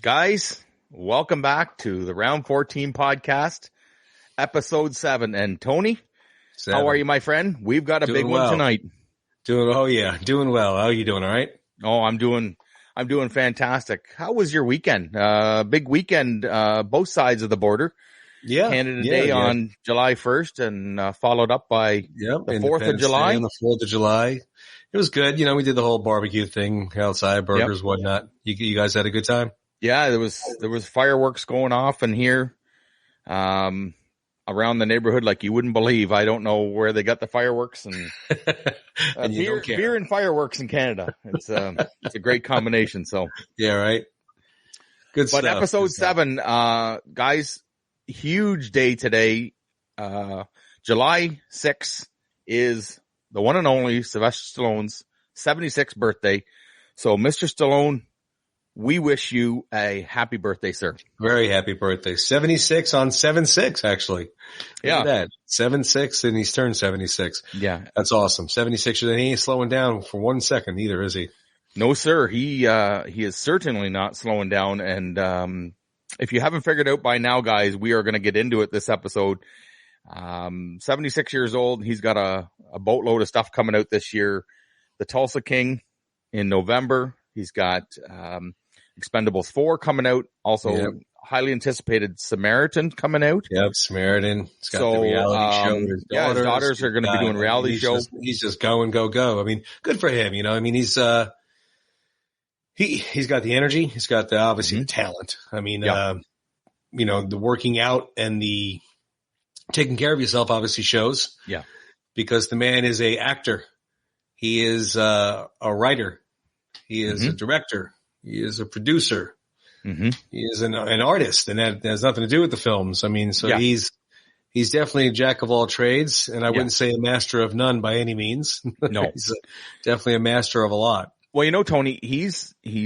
Guys, welcome back to the Round 14 podcast, episode 7. And Tony, how are you, my friend? We've got a big one tonight. Doing well. How are you doing? All right? Oh, I'm doing fantastic. How was your weekend? Big weekend, both sides of the border. Yeah. Canada Day on July 1st and followed up by the 4th of July. On the 4th of July. It was good. You know, we did the whole barbecue thing outside, burgers, whatnot. You guys had a good time? Yeah, there was fireworks going off in here, around the neighborhood like you wouldn't believe. I don't know where they got the fireworks and, and beer and fireworks in Canada. It's a great combination. So yeah, right. Good stuff. But episode 7, guys, huge day today. July 6th is the one and only Sylvester Stallone's 76th birthday. So, Mr. Stallone, we wish you a happy birthday, sir. Very happy birthday. 76 on 7-6, actually. Yeah. Look at that. 7-6, and he's turned 76. Yeah. That's awesome. 76, and he ain't slowing down for 1 second either, is he? No, sir. He is certainly not slowing down. And if you haven't figured out by now, guys, we are going to get into it this episode. 76 years old. He's got a boatload of stuff coming out this year. The Tulsa King in November. He's got Expendables 4 coming out. Also, highly anticipated Samaritan coming out. Yep, Samaritan. He's got the reality show with his daughters. His daughters are going to be doing reality show. He's just go. I mean, good for him. You know, I mean, he's got the energy. He's got obviously the talent. I mean, you know, the working out and the taking care of yourself obviously shows. Yeah. Because the man is a actor. He is a writer. He is a director. He is a producer. He is an artist, and that has nothing to do with the films. I mean, so he's definitely a jack of all trades, and I wouldn't say a master of none by any means. No, he's definitely a master of a lot. Well, you know, Tony, he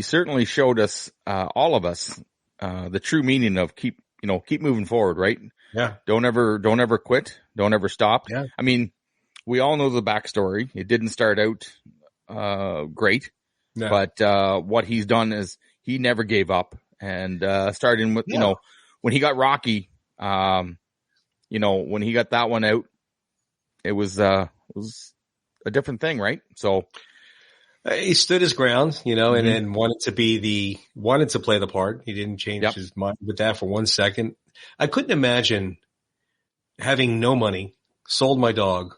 certainly showed us, all of us, the true meaning of keep moving forward, right? Yeah. Don't ever quit. Don't ever stop. Yeah. I mean, we all know the backstory. It didn't start out, great. No. But what he's done is he never gave up, and starting with you know, when he got Rocky, you know, when he got that one out, it was a different thing, right? So he stood his ground, you know, and then wanted to play the part. He didn't change his mind with that for 1 second. I couldn't imagine having no money, sold my dog.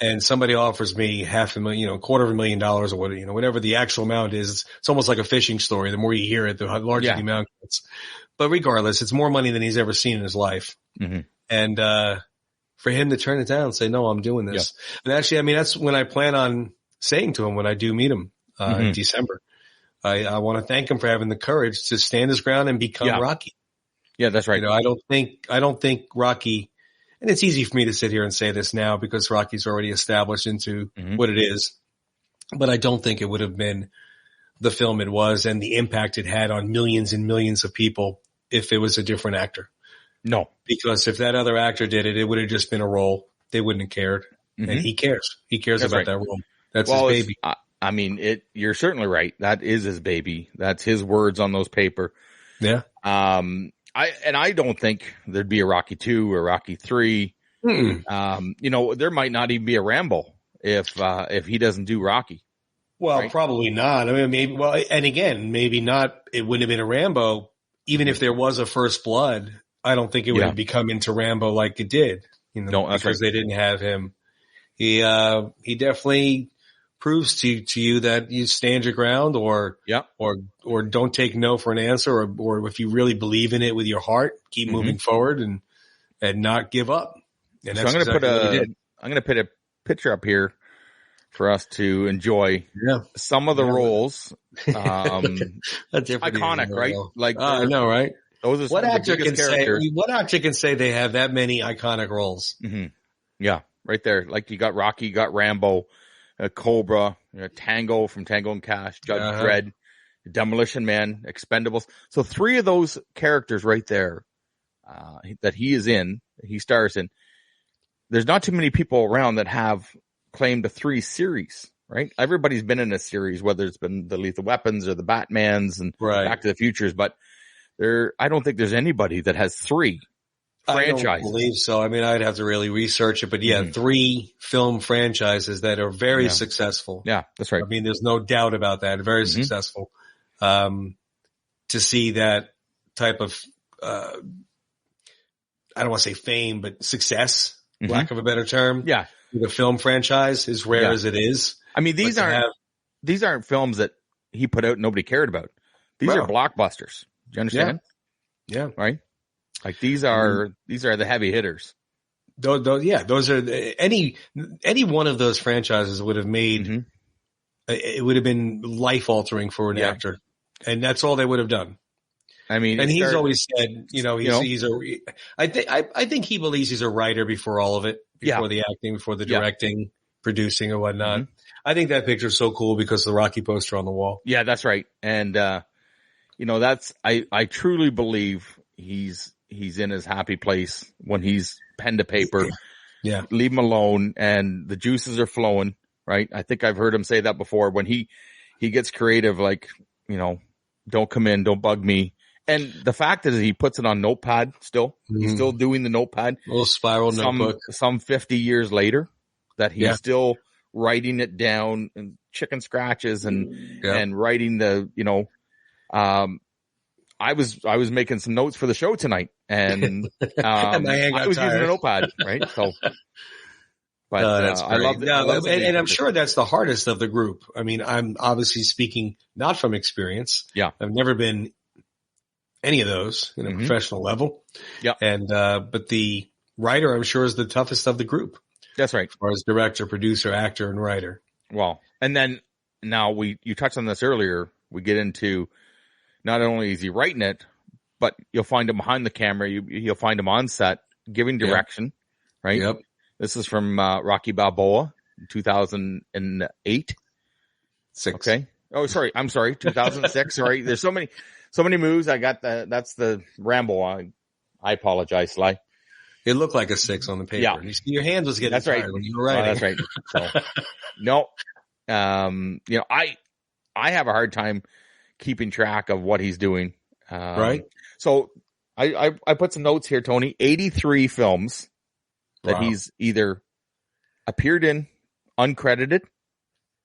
And somebody offers me $500,000, you know, $250,000 or what, you know, whatever the actual amount is. It's almost like a fishing story. The more you hear it, the larger the amount gets. But regardless, it's more money than he's ever seen in his life. And for him to turn it down and say, no, I'm doing this. And actually, I mean, that's when I plan on saying to him when I do meet him in December. I want to thank him for having the courage to stand his ground and become Rocky. Yeah, that's right. You know, I don't think Rocky. And it's easy for me to sit here and say this now because Rocky's already established into what it is. But I don't think it would have been the film it was and the impact it had on millions and millions of people if it was a different actor. No. Because if that other actor did it, it would have just been a role. They wouldn't have cared. And he cares. He cares about that role. That's his baby. I mean, you're certainly right. That is his baby. That's his words on those paper. Yeah. I don't think there'd be a Rocky 2 or Rocky 3. You know, there might not even be a Rambo if he doesn't do Rocky. Well, right? Probably not. I mean, maybe, and again, maybe not. It wouldn't have been a Rambo. Even if there was a First Blood, I don't think it would have become into Rambo like it did. You know, because they didn't have him. He definitely proves to you that you stand your ground or don't take no for an answer or if you really believe in it with your heart, keep moving forward and not give up. And so I'm going to put a picture up here for us to enjoy some of the roles. Iconic, right? Like I know, right? Those are some of the biggest characters. What actor can say they have that many iconic roles? Yeah, right there. Like you got Rocky, you got Rambo, Cobra, Tango from Tango and Cash, Judge Dredd, Demolition Man, Expendables. So 3 of those characters right there that he stars in. There's not too many people around that have claimed a 3 series right? Everybody's been in a series, whether it's been the Lethal Weapons or the Batmans and Back to the Futures, but I don't think there's anybody that has 3 franchises. I don't believe so. I mean, I'd have to really research it, but yeah, 3 film franchises that are very successful. Yeah, that's right. I mean, there's no doubt about that. Very successful. To see that type of, I don't want to say fame, but success, lack of a better term. Yeah. The film franchise, as rare as it is. I mean, these aren't films that he put out and nobody cared about. These are blockbusters. Do you understand? Yeah. Right? Like these are the heavy hitters. Those are any one of those franchises would have made it would have been life altering for an actor, and that's all they would have done. I mean, and he's always said, I think he believes he's a writer before all of it, before the acting, before the directing, producing or whatnot. I think that picture's so cool because of the Rocky poster on the wall. Yeah, that's right. And, I truly believe he's in his happy place when he's pen to paper. Yeah. Leave him alone and the juices are flowing, right? I think I've heard him say that before when he gets creative, like, don't come in, don't bug me. And the fact is he puts it on notepad still. He's still doing the notepad. A little spiral notebook. Some 50 years later that he's still writing it down and chicken scratches and writing the, I was making some notes for the show tonight and, I was using a notepad, right? So, but that's I love it. And I'm sure that's the hardest of the group. I mean, I'm obviously speaking not from experience. Yeah. I've never been any of those in a professional level. Yeah. And, but the writer, I'm sure, is the toughest of the group. That's right. As far as director, producer, actor, and writer. Well, and then now you touched on this earlier. We get into not only is he writing it, but you'll find him behind the camera. You'll find him on set giving direction, right? Yep. This is from Rocky Balboa, 2008. 6. Okay. Oh, sorry. I'm sorry. 2006. Sorry. There's so many moves. I got that's the Rambo. I apologize, Sly. It looked like a 6 on the paper. Yeah. Your hands was getting tired when you were writing. That's right. So, no. I have a hard time keeping track of what he's doing. Right. So I put some notes here, Tony. 83 films that he's either appeared in, uncredited,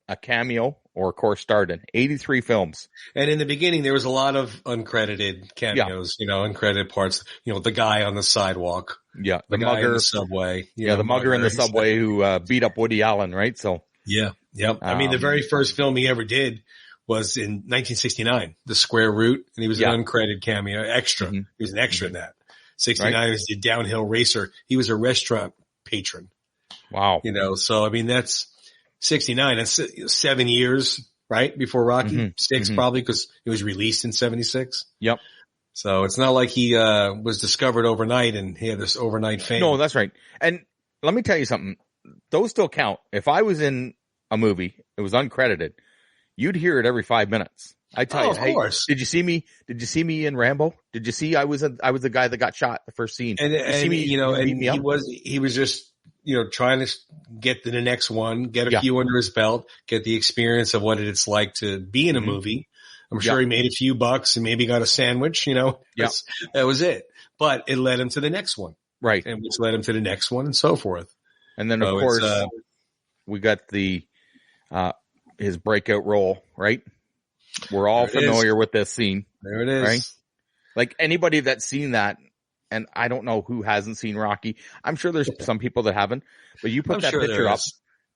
a cameo, or of course starred in. 83 films. And in the beginning, there was a lot of uncredited cameos, uncredited parts, the guy on the sidewalk. Yeah. The mugger in the subway. The mugger in the subway who beat up Woody Allen, right? So. Yeah. Yep. I mean, the very first film he ever did was in 1969, The Square Root, and he was an uncredited cameo, extra. He was an extra in that. 69 was the downhill racer. He was a restaurant patron. Wow. So I mean, that's 69. That's 7 years, right? Before Rocky. 6 probably, because it was released in 76. Yep. So it's not like he was discovered overnight and he had this overnight fame. No, that's right. And let me tell you something. Those still count. If I was in a movie, it was uncredited, you'd hear it every 5 minutes. I tell you, of course. Did you see me? Did you see me in Rambo? Did you see I was the guy that got shot the first scene? And he was just trying to get to the next one, get a few under his belt, get the experience of what it's like to be in a movie. I'm sure he made a few bucks and maybe got a sandwich. That was it. But it led him to the next one, right? And which led him to the next one, and so forth. And then of course we got the his breakout role, right? We're all familiar with this scene. There it is. Right? Like anybody that's seen that, and I don't know who hasn't seen Rocky. I'm sure there's some people that haven't, but you put that picture up.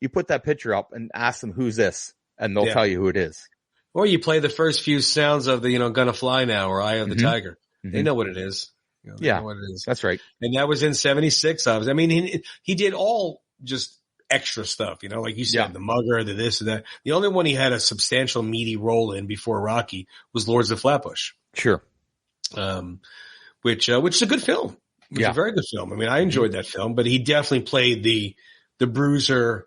You put that picture up and ask them who's this, and they'll tell you who it is. Or you play the first few sounds of the, Gonna Fly Now or Eye of the Tiger. They know what it is. They know what it is. That's right. And that was in 76. I mean, he did all just extra stuff, like you said, the mugger, the this and that. The only one he had a substantial meaty role in before Rocky was Lords of Flatbush. Sure. Which is a good film. It was a very good film. I mean, I enjoyed that film, but he definitely played the bruiser,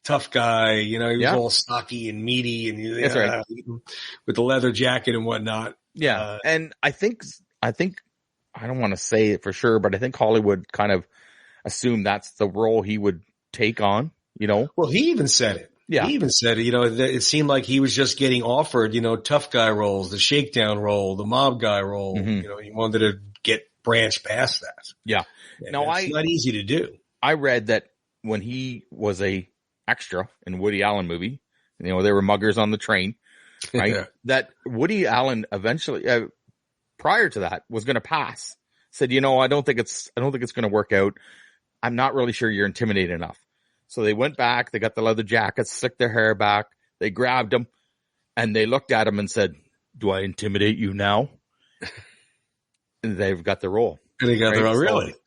tough guy. He was all stocky and meaty and that's right. With the leather jacket and whatnot. Yeah. And I think I don't want to say it for sure, but I think Hollywood kind of assumed that's the role he would take on, Well, he even said it. Yeah. He even said, that it seemed like he was just getting offered, tough guy roles, the shakedown role, the mob guy role. He wanted to get branched past that. Yeah. And Now it's not easy to do. I read that when he was a extra in Woody Allen movie, they were muggers on the train, right? Yeah. That Woody Allen eventually, prior to that, was going to pass. Said, I don't think it's going to work out. I'm not really sure you're intimidating enough. So they went back, they got the leather jackets, slicked their hair back, they grabbed him, and they looked at him and said, "Do I intimidate you now?" And they've got the role. And they got the role, really? So,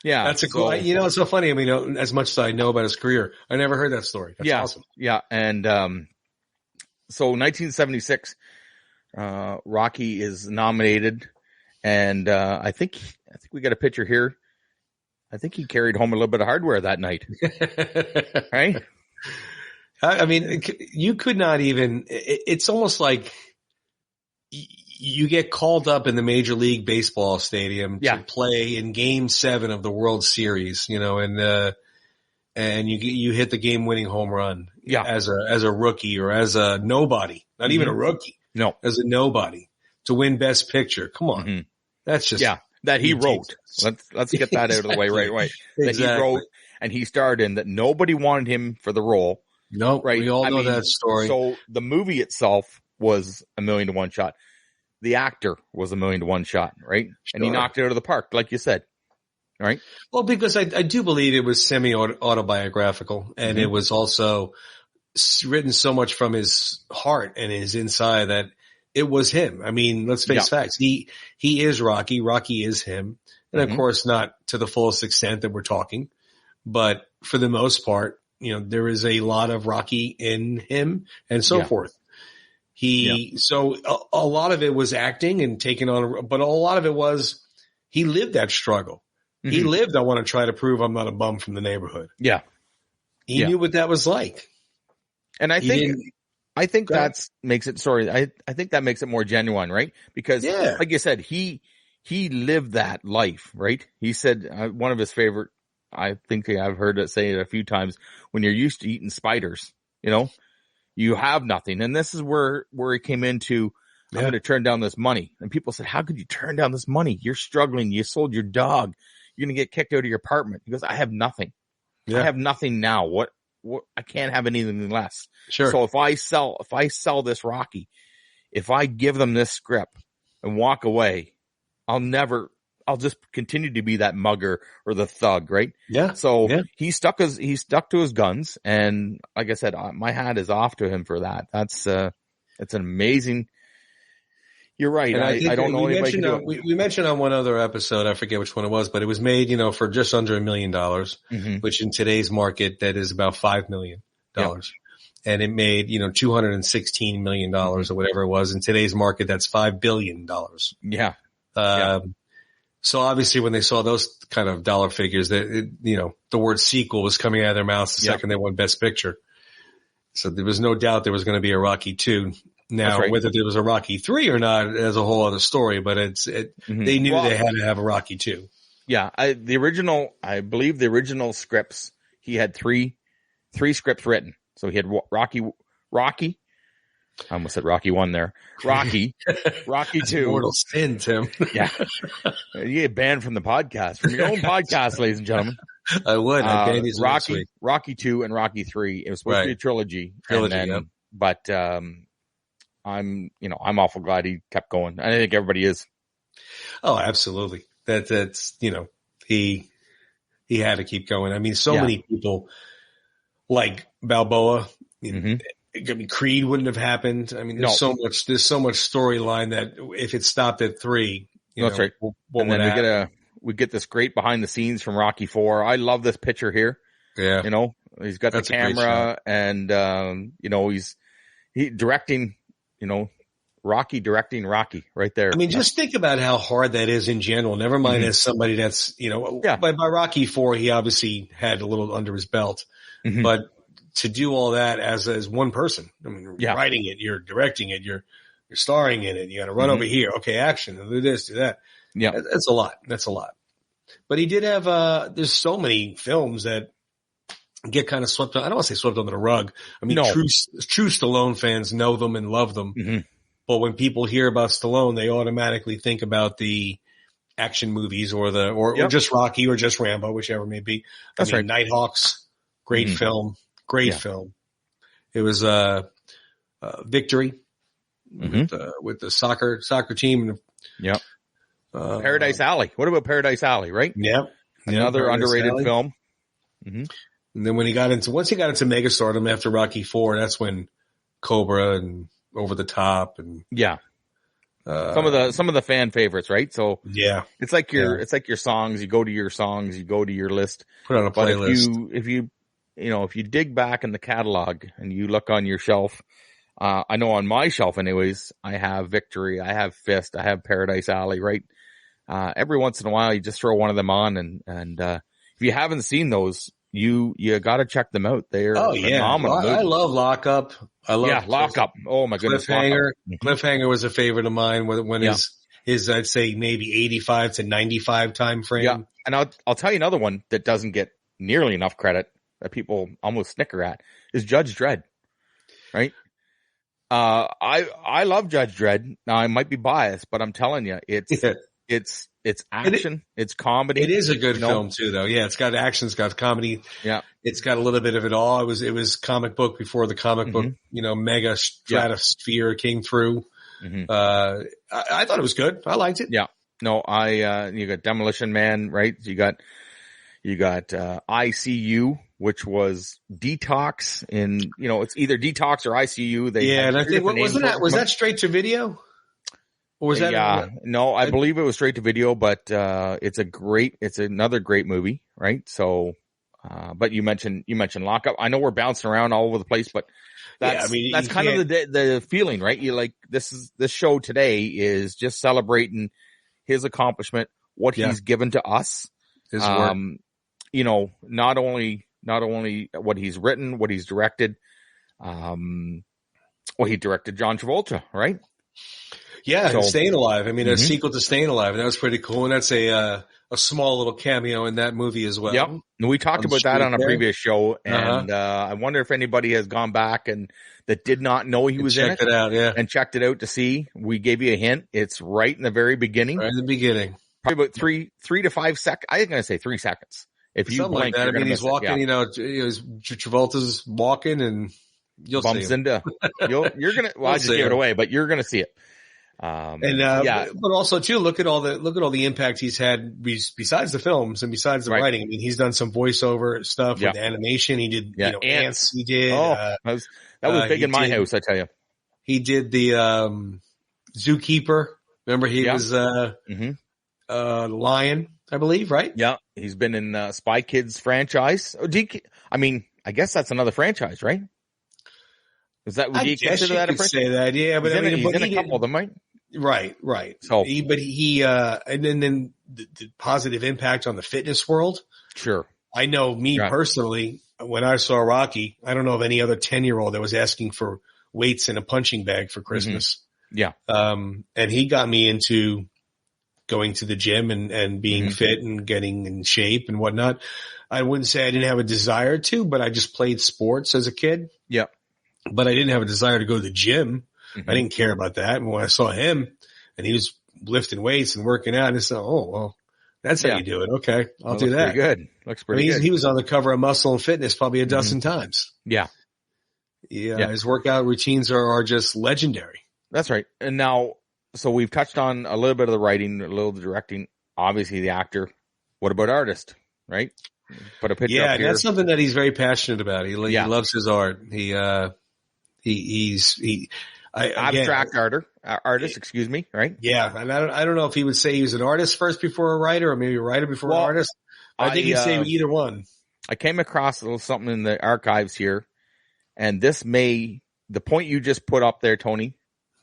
yeah. That's a cool, it's so funny. I mean, as much as I know about his career, I never heard that story. That's awesome. Yeah. And, so 1976, Rocky is nominated, and, I think we got a picture here. I think he carried home a little bit of hardware that night. Right? I mean, you could not even, it's almost like you get called up in the Major League Baseball stadium to play in Game 7 of the World Series, and you hit the game winning home run as a rookie or as a nobody, not even a rookie. No, as a nobody to win Best Picture. Come on. That's just, that he wrote. Let's get that out of the way right away. That he wrote and he starred in, that nobody wanted him for the role. No, right. We all know that story. So the movie itself was $1 million to one shot. The actor was $1 million to one shot, right? Sure. And he knocked it out of the park, like you said, right? Well, because I do believe it was semi-autobiographical, and it was also written so much from his heart and his inside that it was him. I mean, let's face facts. He is Rocky. Rocky is him. And of course, not to the fullest extent that we're talking, but for the most part, there is a lot of Rocky in him and so forth. So a lot of it was acting and taking on, but a lot of it was, he lived that struggle. He lived, I want to try to prove I'm not a bum from the neighborhood. Yeah. He knew what that was like. And I think that makes it, I think that makes it more genuine, right? Because like you said, he lived that life, right? He said, one of his favorite, I think I've heard it say it a few times, when you're used to eating spiders, you have nothing. And this is where he came into, I'm going to turn down this money. And people said, how could you turn down this money? You're struggling. You sold your dog. You're going to get kicked out of your apartment. He goes, I have nothing. I have nothing now. What, I can't have anything less. Sure. So if I sell this Rocky, if I give them this script and walk away, I'll just continue to be that mugger or the thug, right? Yeah. So he stuck to his guns, and like I said, my hat is off to him for that. It's an amazing. You're right. I don't know anybody can do it. We mentioned on one other episode, I forget which one it was, but it was made, for just under $1 million, which in today's market, that is about $5 million. And it made, $216 million or whatever it was. In today's market, that's $5 billion. Yeah. So obviously when they saw those kind of dollar figures, that, the word sequel was coming out of their mouths the second they won Best Picture. So there was no doubt there was going to be a Rocky 2. Now, whether there was a Rocky 3 or not is a whole other story, but they knew they had to have a Rocky 2. Yeah. I believe the original scripts, he had three scripts written. So he had Rocky. I almost said Rocky 1 there. Rocky 2. Mortal sin, Tim. Yeah. You get banned from the podcast, from your own podcast, ladies and gentlemen. I would. Rocky 2 and Rocky 3. It was supposed to be a trilogy. But, I'm awful glad he kept going. I think everybody is. Oh, absolutely. That's, he had to keep going. I mean, so many people like Balboa, Creed wouldn't have happened. I mean, there's so much storyline that if it stopped at 3, that's right. And then we get this great behind the scenes from Rocky 4. I love this picture here. Yeah. He's got the camera and, he directing, Rocky directing Rocky right there. I mean, just think about how hard that is in general. Never mind as somebody that's, by Rocky 4, he obviously had a little under his belt, but to do all that as one person, I mean, writing it, you're directing it, you're starring in it. You got to run over here. Okay. Action. Do this, do that. Yeah. That's a lot. But he did have, there's so many films that get kind of swept. I don't want to say swept under the rug. I mean, No. true Stallone fans know them and love them. Mm-hmm. But when people hear about Stallone, they automatically think about the action movies or just Rocky or just Rambo, whichever may be. That's right. Nighthawks, great film. Great film. It was Victory with the soccer team. Yeah. Paradise Alley. What about Paradise Alley, right? Yep. Another underrated film. Mm-hmm. And then once he got into megastardom after Rocky IV, that's when Cobra and Over the Top and some of the fan favorites, right? So it's like your songs. You go to your songs. You go to your list. Put on a playlist. If you dig back in the catalog and you look on your shelf, I know on my shelf anyways, I have Victory, I have Fist, I have Paradise Alley, right? Every once in a while you just throw one of them on and if you haven't seen those, you got to check them out. They're phenomenal. I love Lockup. Lockup. Oh my goodness. Cliffhanger was a favorite of mine when his I'd say maybe 85 to 95 time frame. Yeah. And I'll tell you another one that doesn't get nearly enough credit that people almost snicker at is Judge Dredd. Right? I love Judge Dredd. Now I might be biased, but I'm telling you, it's action, it's comedy. It is a good film too, though. Yeah, it's got action, it's got comedy. Yeah, it's got a little bit of it all. It was comic book before the comic book, mega stratosphere came through. Mm-hmm. I thought it was good. I liked it. Yeah. No, you got Demolition Man, right? You got ICU, which was Detox it's either Detox or ICU. And I think was that straight to video? Or was that? No, I believe it was straight to video, but it's another great movie, right? So, but you mentioned Lockup. I know we're bouncing around all over the place, but that's kind of the feeling, right? You like this show today is just celebrating his accomplishment, what he's given to us, his work. Not only what he's written, what he's directed, he directed John Travolta, right? Yeah, so, Staying Alive. I mean, a sequel to Staying Alive, and that was pretty cool. And that's a small little cameo in that movie as well. Yep. And we talked about that on a previous show, and I wonder if anybody has gone back and that did not know he was in it. Checked it out, and checked it out to see. We gave you a hint. It's right in the very beginning. Right in the beginning. Probably about 3 to 5 seconds. I'm going to say 3 seconds. If you something blink, like that. I mean, he's walking. Travolta's walking, and you'll bumps see him. You're gonna. Well, I just gave it away, but you're gonna see it. But also too, look at all the impact he's had besides the films and besides the writing. I mean, he's done some voiceover stuff with animation. He did, Ants. He did. That was big in my house, I tell you. He did the Zookeeper. Remember, he was Lion, I believe, right? Yeah, he's been in Spy Kids franchise. I mean, I guess that's another franchise, right? Would you consider that a franchise? Say that, yeah, but he's in a couple of them, right? Right. So, and then the positive impact on the fitness world. Sure. I know personally, when I saw Rocky, I don't know of any other 10-year-old that was asking for weights in a punching bag for Christmas. Yeah. And he got me into going to the gym and being fit and getting in shape and whatnot. I wouldn't say I didn't have a desire to, but I just played sports as a kid. Yeah. But I didn't have a desire to go to the gym. I didn't care about that. And when I saw him and he was lifting weights and working out, I said, oh, well, that's how you do it. Okay. I'll do that. Pretty good. Looks pretty good. He was on the cover of Muscle and Fitness probably a dozen times. Yeah. His workout routines are just legendary. That's right. And now, so we've touched on a little bit of the writing, a little of the directing, obviously the actor. What about artist, right? Put a picture up here. That's something that he's very passionate about. He loves his art. Abstract artist, excuse me, right? Yeah, and I don't know if he would say he was an artist first before a writer, or maybe a writer before an artist. I think he'd say either one. I came across a little something in the archives here, and the point you just put up there, Tony,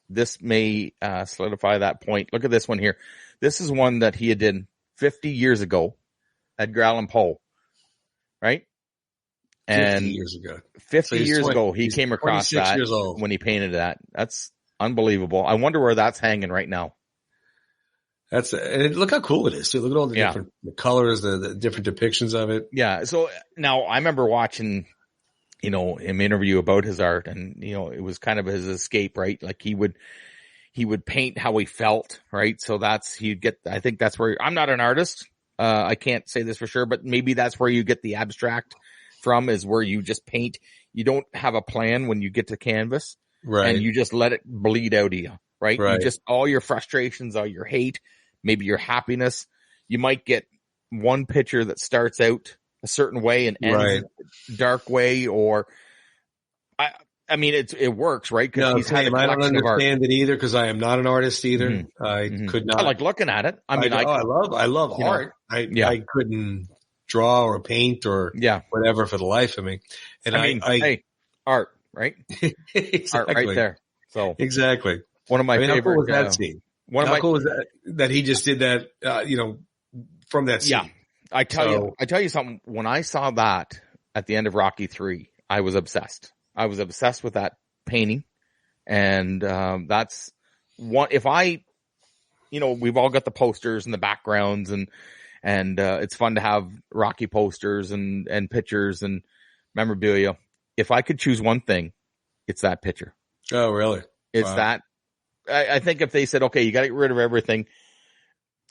this may solidify that point. Look at this one here. This is one that he had done 50 years ago, Edgar Allan Poe, right? 50 years ago. 50 years ago, he came across that when he painted that. That's unbelievable. I wonder where that's hanging right now. Look how cool it is too. Look at all the different the colors, the different depictions of it. Yeah. So now I remember watching, him interview about his art, and, it was kind of his escape, right? Like he would paint how he felt, right? So I think that's where, I'm not an artist. I can't say this for sure, but maybe that's where you get the abstract from, is where you just paint. You don't have a plan when you get to canvas, right? And you just let it bleed out of you, right? You just, all your frustrations, all your hate, maybe your happiness. You might get one picture that starts out a certain way and ends a dark way, or I mean, it works, right? No, he's I don't understand it either, because I am not an artist either. Mm-hmm. I could not. I like looking at it. I mean, I love art. I couldn't draw or paint or whatever for the life of me. And hey, art, right? Exactly. Art right there. So exactly. One of my favorite. How cool was that scene? How cool was that he just did that, from that scene? Yeah. I tell you something. When I saw that at the end of Rocky 3, I was obsessed. I was obsessed with that painting. And, that's one, if I, we've all got the posters and the backgrounds, and it's fun to have Rocky posters and pictures and memorabilia. If I could choose one thing, it's that picture. Oh, really? It's that. I think if they said, okay, you got to get rid of everything.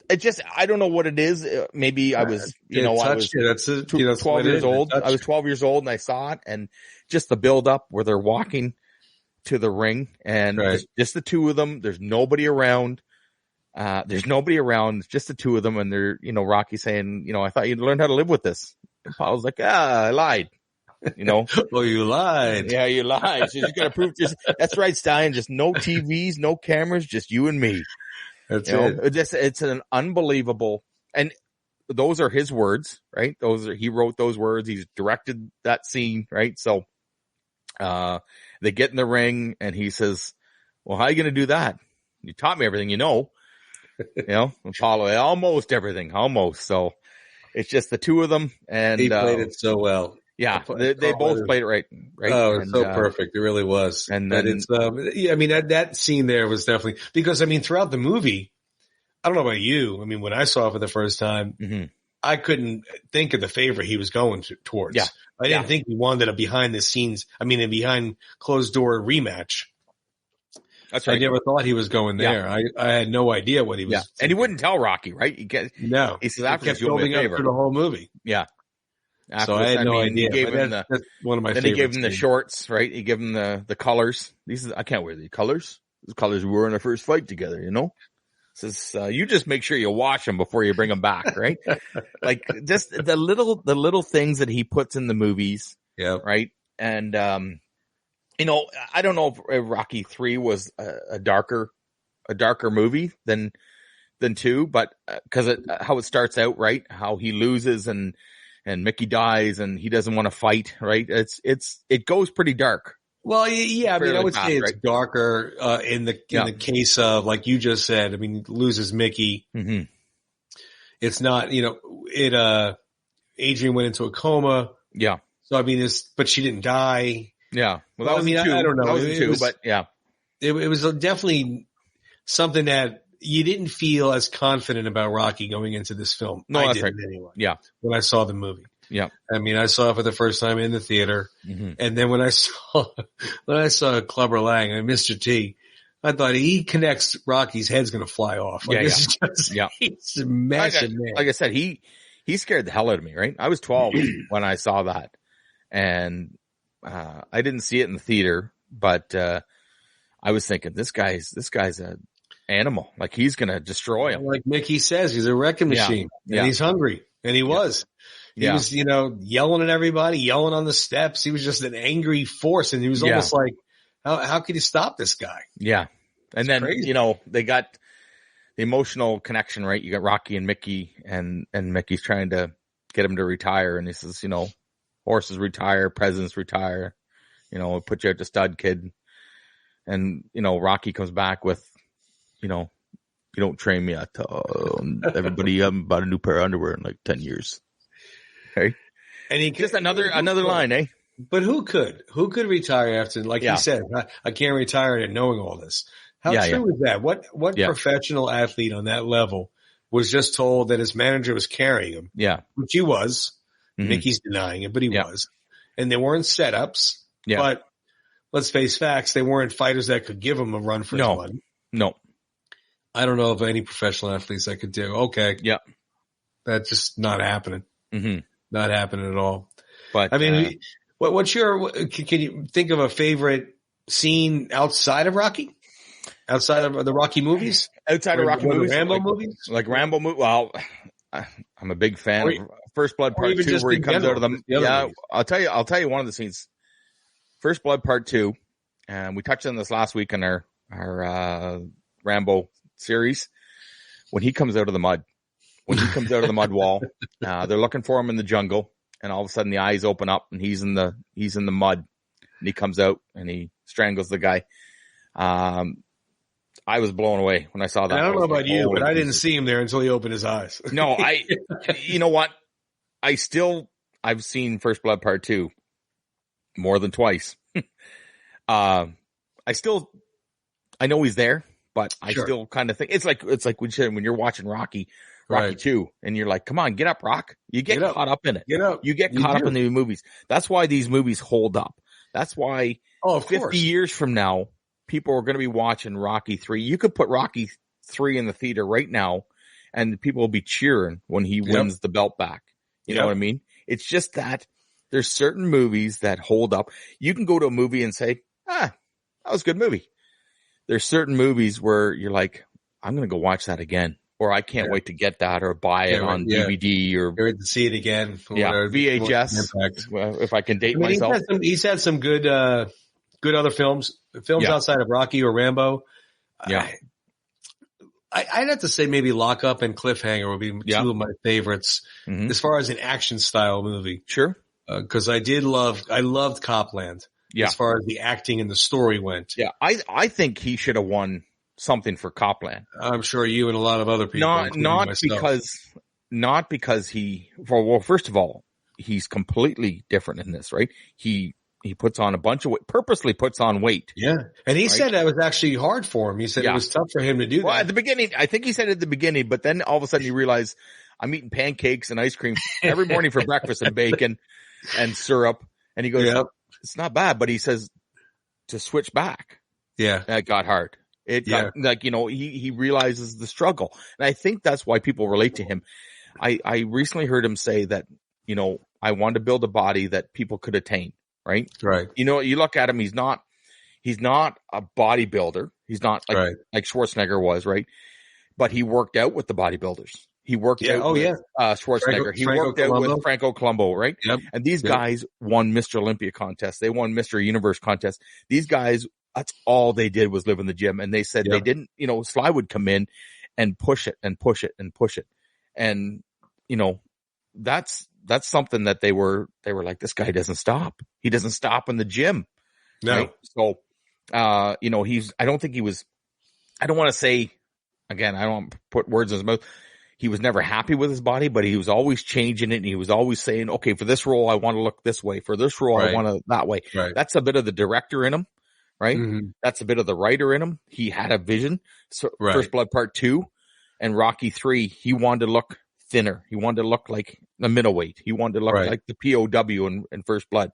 It just, I don't know what it is. Maybe I was, I was 12 years old. I was 12 years old and I saw it, and just the build up where they're walking to the ring, and just the two of them. There's nobody around. It's just the two of them. And they're, Rocky saying, I thought you'd learn how to live with this. And Paul's like, I lied. Oh, you lied. Yeah, you lied. So you got to prove that's right, Stein. Just no TVs, no cameras, just you and me. That's it. It's an unbelievable, and those are his words, right? He wrote those words. He's directed that scene, right? So, they get in the ring and he says, well, how are you going to do that? You taught me everything, Apollo, almost everything, almost. So it's just the two of them, and he played it so well. Yeah, they both played it right. Oh, it's so perfect. It really was. And then it's, that scene there was definitely, because throughout the movie, I don't know about you. When I saw it for the first time, I couldn't think of the favor he was going towards. Yeah. I didn't think he wanted a behind the scenes, a behind closed door rematch. That's right. I never thought he was going there. I had no idea what he was. Yeah. And he wouldn't tell Rocky, right? No. He says, after kept building up through the whole movie. Yeah. So I had no idea. He gave him that's one of my favorites. Then he gave him the shorts, right? He gave him the colors. I can't wear the colors. The colors we wore in our first fight together, Says, you just make sure you wash them before you bring them back, right? Like just the little things that he puts in the movies. Yeah. Right. And, I don't know if Rocky 3 was a darker movie than 2, but cause how it starts out, right? How he loses and Mickey dies and he doesn't want to fight, right? It goes pretty dark. Well, yeah, I would say it's darker, in the case of, like you just said, loses Mickey. Mm-hmm. It's not, Adrian went into a coma. Yeah. So, but she didn't die. Yeah. Well, that was two. I don't know. That was two, but yeah. It was definitely something that you didn't feel as confident about Rocky going into this film. No, I that's didn't right. Anyway. Yeah. When I saw the movie. Yeah. I saw it for the first time in the theater. Mm-hmm. And then when I saw Clubber Lang and Mr. T, I thought he connects Rocky's head's going to fly off. He's a massive man. Like I said, he scared the hell out of me, right? I was 12 when I saw that, and I didn't see it in the theater, but I was thinking this guy's an animal. Like he's going to destroy him. Like Mickey says, he's a wrecking machine, and he's hungry, and he was. He was, yelling at everybody, yelling on the steps. He was just an angry force, and he was almost like, how could you stop this guy? Yeah. And then, crazy. they got the emotional connection, right? You got Rocky and Mickey, and Mickey's trying to get him to retire. And he says, horses retire, presidents retire, put you out to stud, kid. And, Rocky comes back with, you don't train me at everybody bought a new pair of underwear in like 10 years. Okay. And he just another line, eh? But who could retire after, like he said, I can't retire knowing all this. How true is that? What professional athlete on that level was just told that his manager was carrying him? Yeah. Which he was. Mickey's denying it, but he was. And they weren't setups. Yeah. But let's face facts, they weren't fighters that could give him a run for his money. No. I don't know of any professional athletes that could do. Okay. Yeah. That's just not happening. Mm-hmm. Not happening at all. But I mean, what's your, can you think of a favorite scene outside of Rocky? Outside of the Rocky movies? Outside of Rocky movies? Rambo movies? Like Rambo movies? Well, I'm a big fan of First Blood Part 2 where he comes out of them. Yeah. I'll tell you one of the scenes. First Blood Part 2. And we touched on this last week in our Rambo series. When he comes out of the mud. When he comes out of the mud wall, they're looking for him in the jungle, and all of a sudden the eyes open up, and he's in the mud, and he comes out and he strangles the guy. I was blown away when I saw that. I don't know about you, but I didn't see him there until he opened his eyes. No, you know what? I've seen First Blood Part 2 more than twice. I know he's there, but I still kind of think it's like when you're watching Rocky 2, and you're like, come on, get up, Rock. You get caught up in it. You get caught up in the movies. That's why these movies hold up. That's why 50 years from now, people are going to be watching Rocky 3. You could put Rocky 3 in the theater right now, and people will be cheering when he wins the belt back. You know what I mean? It's just that there's certain movies that hold up. You can go to a movie and say, that was a good movie. There's certain movies where you're like, I'm going to go watch that again. Or I can't wait to get that or buy it on DVD or to see it again. VHS. If I can date myself. He's had some good other films outside of Rocky or Rambo. Yeah. I'd have to say maybe Lock Up and Cliffhanger would be two of my favorites as far as an action style movie. Sure. Cause I loved Copland as far as the acting and the story went. Yeah. I think he should have won something for Copland. I'm sure you and a lot of other people. Not because well, first of all, he's completely different in this, right? He puts on a bunch of weight, purposely puts on weight. Yeah. And he said that was actually hard for him. He said it was tough for him to do that. At the beginning, I think he said at the beginning, but then all of a sudden you realize I'm eating pancakes and ice cream every morning for breakfast and bacon and syrup. And he goes, it's not bad, but he says to switch back. Yeah. That got hard. It got he realizes the struggle. And I think that's why people relate to him. I recently heard him say that, I wanted to build a body that people could attain. Right. Right. You look at him, he's not a bodybuilder. He's not like Schwarzenegger was, right? But he worked out with the bodybuilders. He worked out with Schwarzenegger. He worked out with Franco Columbo, right? Yep. And these guys won Mr. Olympia contest. They won Mr. Universe contest. These guys, that's all they did was live in the gym. And they said they didn't, Sly would come in and push it and push it and push it. And, that's something that they were like, this guy doesn't stop. He doesn't stop in the gym. No. Right? So, I don't think he was, I don't want to say, again, I don't want to put words in his mouth. He was never happy with his body, but he was always changing it. And he was always saying, okay, for this role, I want to look this way. For this role, I want to that way. Right. That's a bit of the director in him, right? Mm-hmm. That's a bit of the writer in him. He had a vision. So First Blood Part 2 and Rocky 3, he wanted to look thinner. He wanted to look like a middleweight. He wanted to look like the POW in First Blood.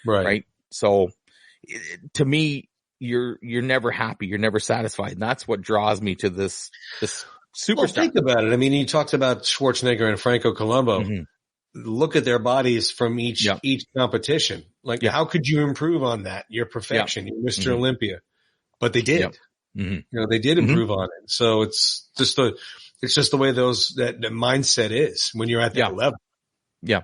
Right. So to me, you're never happy. You're never satisfied. And that's what draws me to this superstar. Well, think about it. I mean, you talked about Schwarzenegger and Franco Columbo. Mm-hmm. Look at their bodies from each competition. Like, how could you improve on that? Your perfection, you're Mr. Olympia. But they did. Mm-hmm. They did improve on it. So it's just the way that mindset is when you're at that level. Yeah.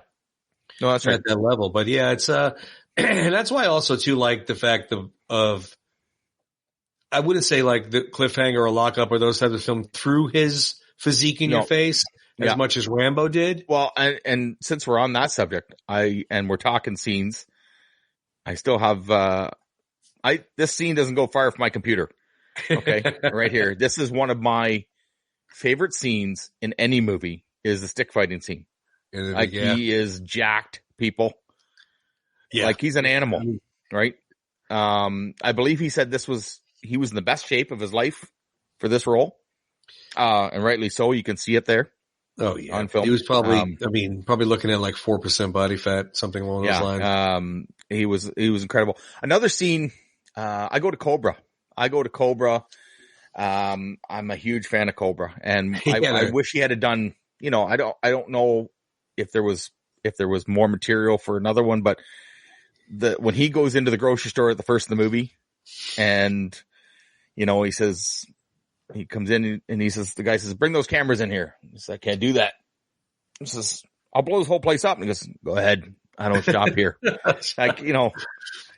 No, that's right. At that level. But it's, and that's why I also too like the fact of, I wouldn't say like the Cliffhanger or Lock Up or those types of films threw his physique in your face as much as Rambo did. Well, and since we're on that subject, and we're talking scenes, I still have, this scene doesn't go far from my computer. Okay. Right here. This is one of my favorite scenes in any movie is the stick fighting scene. He is jacked, people. Yeah. Like he's an animal, right? I believe he said this was he was in the best shape of his life for this role. And rightly so. You can see it there. Oh yeah. On film. He was probably, probably looking at like 4% body fat, something along those lines. He was incredible. Another scene, I go to Cobra. I'm a huge fan of Cobra, and I wish he had done, I don't know if there was more material for another one, but when he goes into the grocery store at the first of the movie, and he says, he comes in and he says, the guy says, bring those cameras in here. He says, I can't do that. He says, I'll blow this whole place up. And he goes, go ahead. I don't shop here. Like,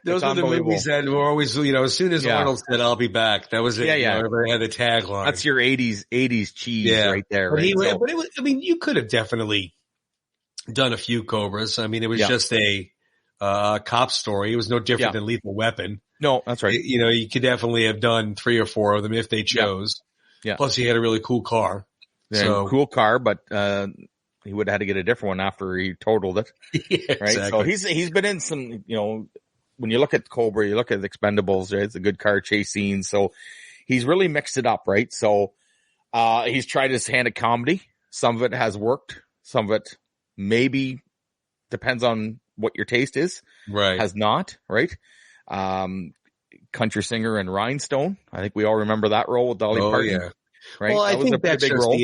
those are the movies that were always, as soon as Arnold said, I'll be back. That was it. Yeah. Everybody had the tagline. That's your 80s cheese right there. But, right? But it was, you could have definitely done a few Cobras. It was just a cop story. It was no different than Lethal Weapon. No, that's right. You could definitely have done 3 or 4 of them if they chose. Yeah. Plus, he had a really cool car. Yeah, cool car, but he would have had to get a different one after he totaled it. Right. Exactly. So he's been in some. When you look at Cobra, you look at the Expendables. Right? It's a good car chase scene. So he's really mixed it up, right? So he's tried his hand at comedy. Some of it has worked. Some of it maybe depends on what your taste is. Right. Has not. Right. Country singer and Rhinestone. I think we all remember that role with Dolly Parton. Yeah. Right. Well, I think that's just role.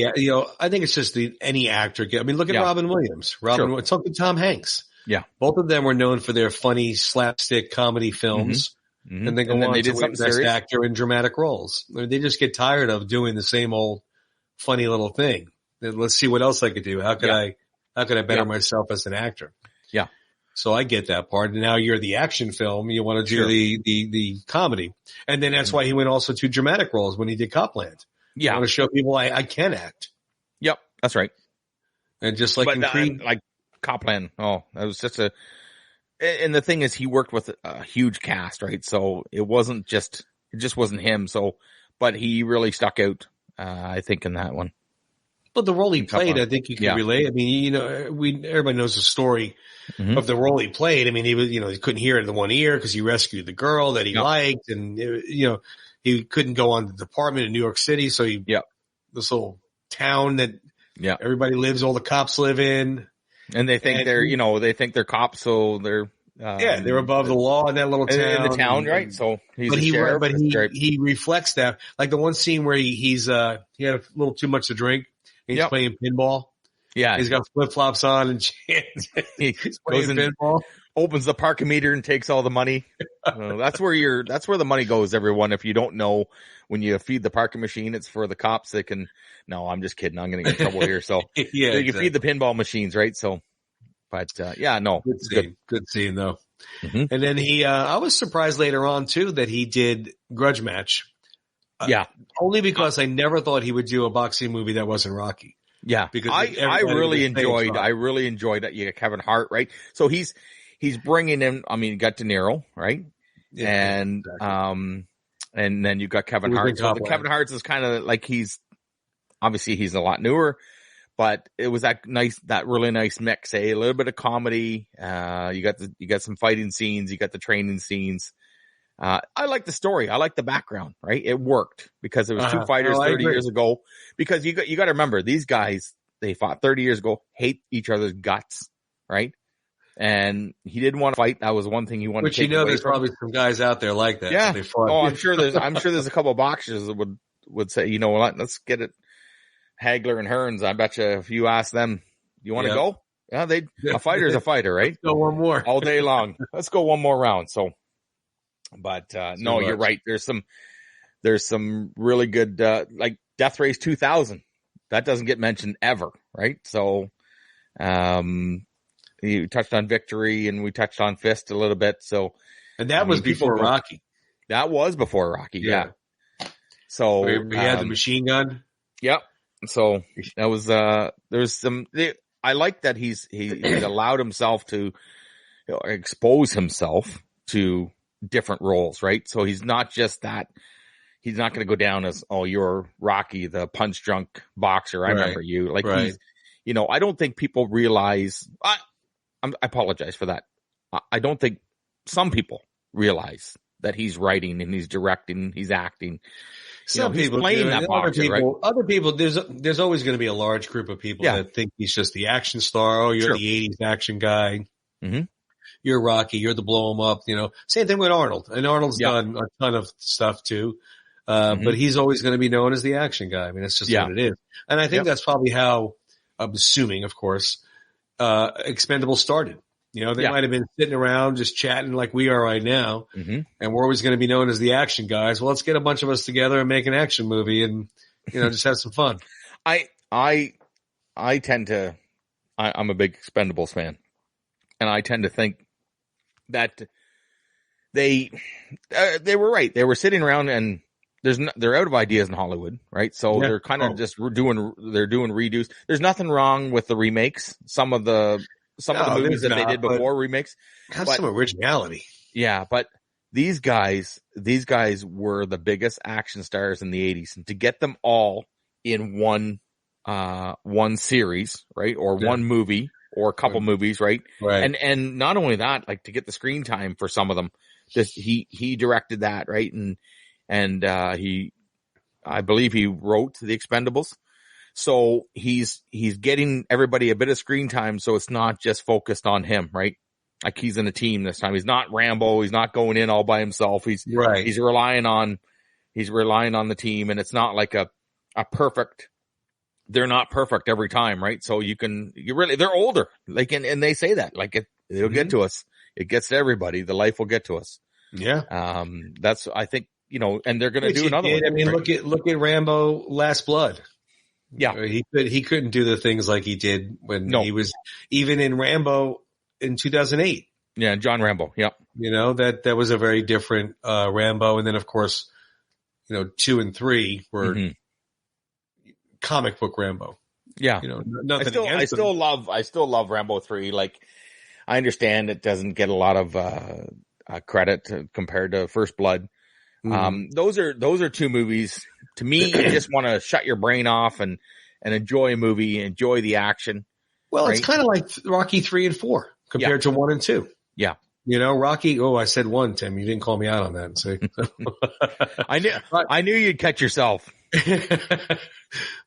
I think it's just any actor. Look at Robin Williams. So did Tom Hanks. Yeah. Both of them were known for their funny slapstick comedy films. Mm-hmm. And they go on to win Best Actor in dramatic roles. They just get tired of doing the same old funny little thing. Let's see what else I could do. How could I better myself as an actor? Yeah. So I get that part. And now you're the action film. You want to do the comedy. And then that's why he went also to dramatic roles when he did Copland. Yeah. I want to show people I can act. Yep. That's right. And just like in Creed. Like Copland. Oh, that was just and the thing is he worked with a huge cast, right? So it just wasn't him. So, but he really stuck out, I think, in that one. But the role he played, I think you can relate. Everybody knows the story of the role he played. He was, he couldn't hear it in the one ear because he rescued the girl that he liked, and he couldn't go on the department in New York City, so this little town that everybody lives, all the cops live in, and they think they're cops, so they're they're above the law in that little town. In the town, right? So he reflects that, like the one scene where he had a little too much to drink. He's playing pinball. Yeah. He's got flip flops on and he's playing pinball. Opens the parking meter and takes all the money. That's where the money goes, everyone. If you don't know, when you feed the parking machine, it's for the cops that can. No, I'm just kidding. I'm going to get in trouble here. So you can feed the pinball machines, right? So, but good scene though. Mm-hmm. And then I was surprised later on too that he did Grudge Match. Only because I never thought he would do a boxing movie that wasn't Rocky. Yeah, because I really enjoyed it. You got Kevin Hart, right? So he's bringing in. You got De Niro, right? Yeah, and and then you got Kevin Hart. So Kevin Hart's is kind of like he's a lot newer, but it was that really nice mix. A little bit of comedy. You got some fighting scenes. You got the training scenes. I like the story. I like the background, right? It worked because it was two fighters 30 years ago. Because you got to remember, these guys, they fought 30 years ago, hate each other's guts, right? And he didn't want to fight. That was one thing he wanted to take away there's from. Probably some guys out there like that. Yeah. So I'm sure there's a couple of boxers that would say, you know what, let's get it. Hagler and Hearns, I bet you if you ask them, you want to go? Yeah, a fighter's a fighter, right? Let's go one more. All day long. Let's go one more round. So. But no, you're right. There's some really good like Death Race 2000 that doesn't get mentioned ever, right? So you touched on Victory and we touched on Fist a little bit. So and that was before Rocky. That was before Rocky, yeah. So we had the machine gun. Yep. So that was there's some. I like that he's allowed himself to expose himself to different roles, right? So he's not just that. He's not going to go down as, oh, you're Rocky, the punch drunk boxer. I remember you. Like he's, I don't think people realize. I apologize for that. I don't think some people realize that he's writing and he's directing, he's acting. Some people he's playing do. that boxer, right? Other people, there's always going to be a large group of people that think he's just the action star. Oh, you're the 80s action guy. Mm-hmm. You're Rocky. You're the blow him up. Same thing with Arnold. And Arnold's done a ton of stuff too. But he's always going to be known as the action guy. I mean, that's just what it is. And I think that's probably how, I'm assuming, of course, Expendables started. They might have been sitting around just chatting like we are right now, and we're always going to be known as the action guys. Well, let's get a bunch of us together and make an action movie and, just have some fun. I tend to, I'm a big Expendables fan, and I tend to think that they were right. They were sitting around and they're out of ideas in Hollywood, right? So they're kind of just doing redos. There's nothing wrong with the remakes. Some of the movies that they did before remakes have some originality. Yeah, but these guys were the biggest action stars in the 80s, and to get them all in one series, right? Or one movie or a couple movies, right? Right. And not only that, like to get the screen time for some of them, he directed that, right? And I believe he wrote The Expendables. So he's getting everybody a bit of screen time, so it's not just focused on him, right? Like he's in a team this time. He's not Rambo. He's not going in all by himself. He's relying on the team, and it's not like a perfect. They're not perfect every time, right? So they're older. Like, and they say that, like it'll get to us. It gets to everybody. The life will get to us. Yeah. That's, I think, and they're going to do another one. I mean, right? look at Rambo Last Blood. Yeah. He couldn't do the things like he did when he was even in Rambo in 2008. Yeah. John Rambo. Yeah. That was a very different, Rambo. And then of course, 2 and 3 were comic book Rambo. Yeah. Nothing I still love Rambo 3. Like, I understand it doesn't get a lot of, credit compared to First Blood. Those are two movies. To me, you just want to shut your brain off and enjoy a movie, enjoy the action. Well, It's kind of like Rocky 3 and 4 compared to 1 and 2. Yeah. Rocky. Oh, I said 1, Tim. You didn't call me out on that. See? I knew you'd catch yourself.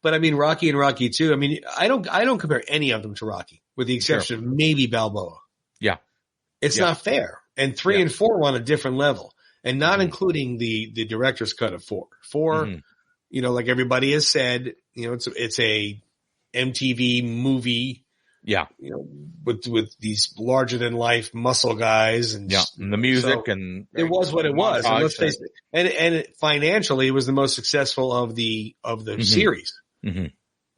But I mean, Rocky and Rocky 2. I mean, I don't compare any of them to Rocky, with the exception of maybe Balboa. Yeah. It's not fair. And 3 and 4 were on a different level, and not including the director's cut of 4. 4, like everybody has said, it's a MTV movie. Yeah. With these larger than life muscle guys and the music, and it was what it was. And let's face it. And financially, it was the most successful of the series. Mm-hmm.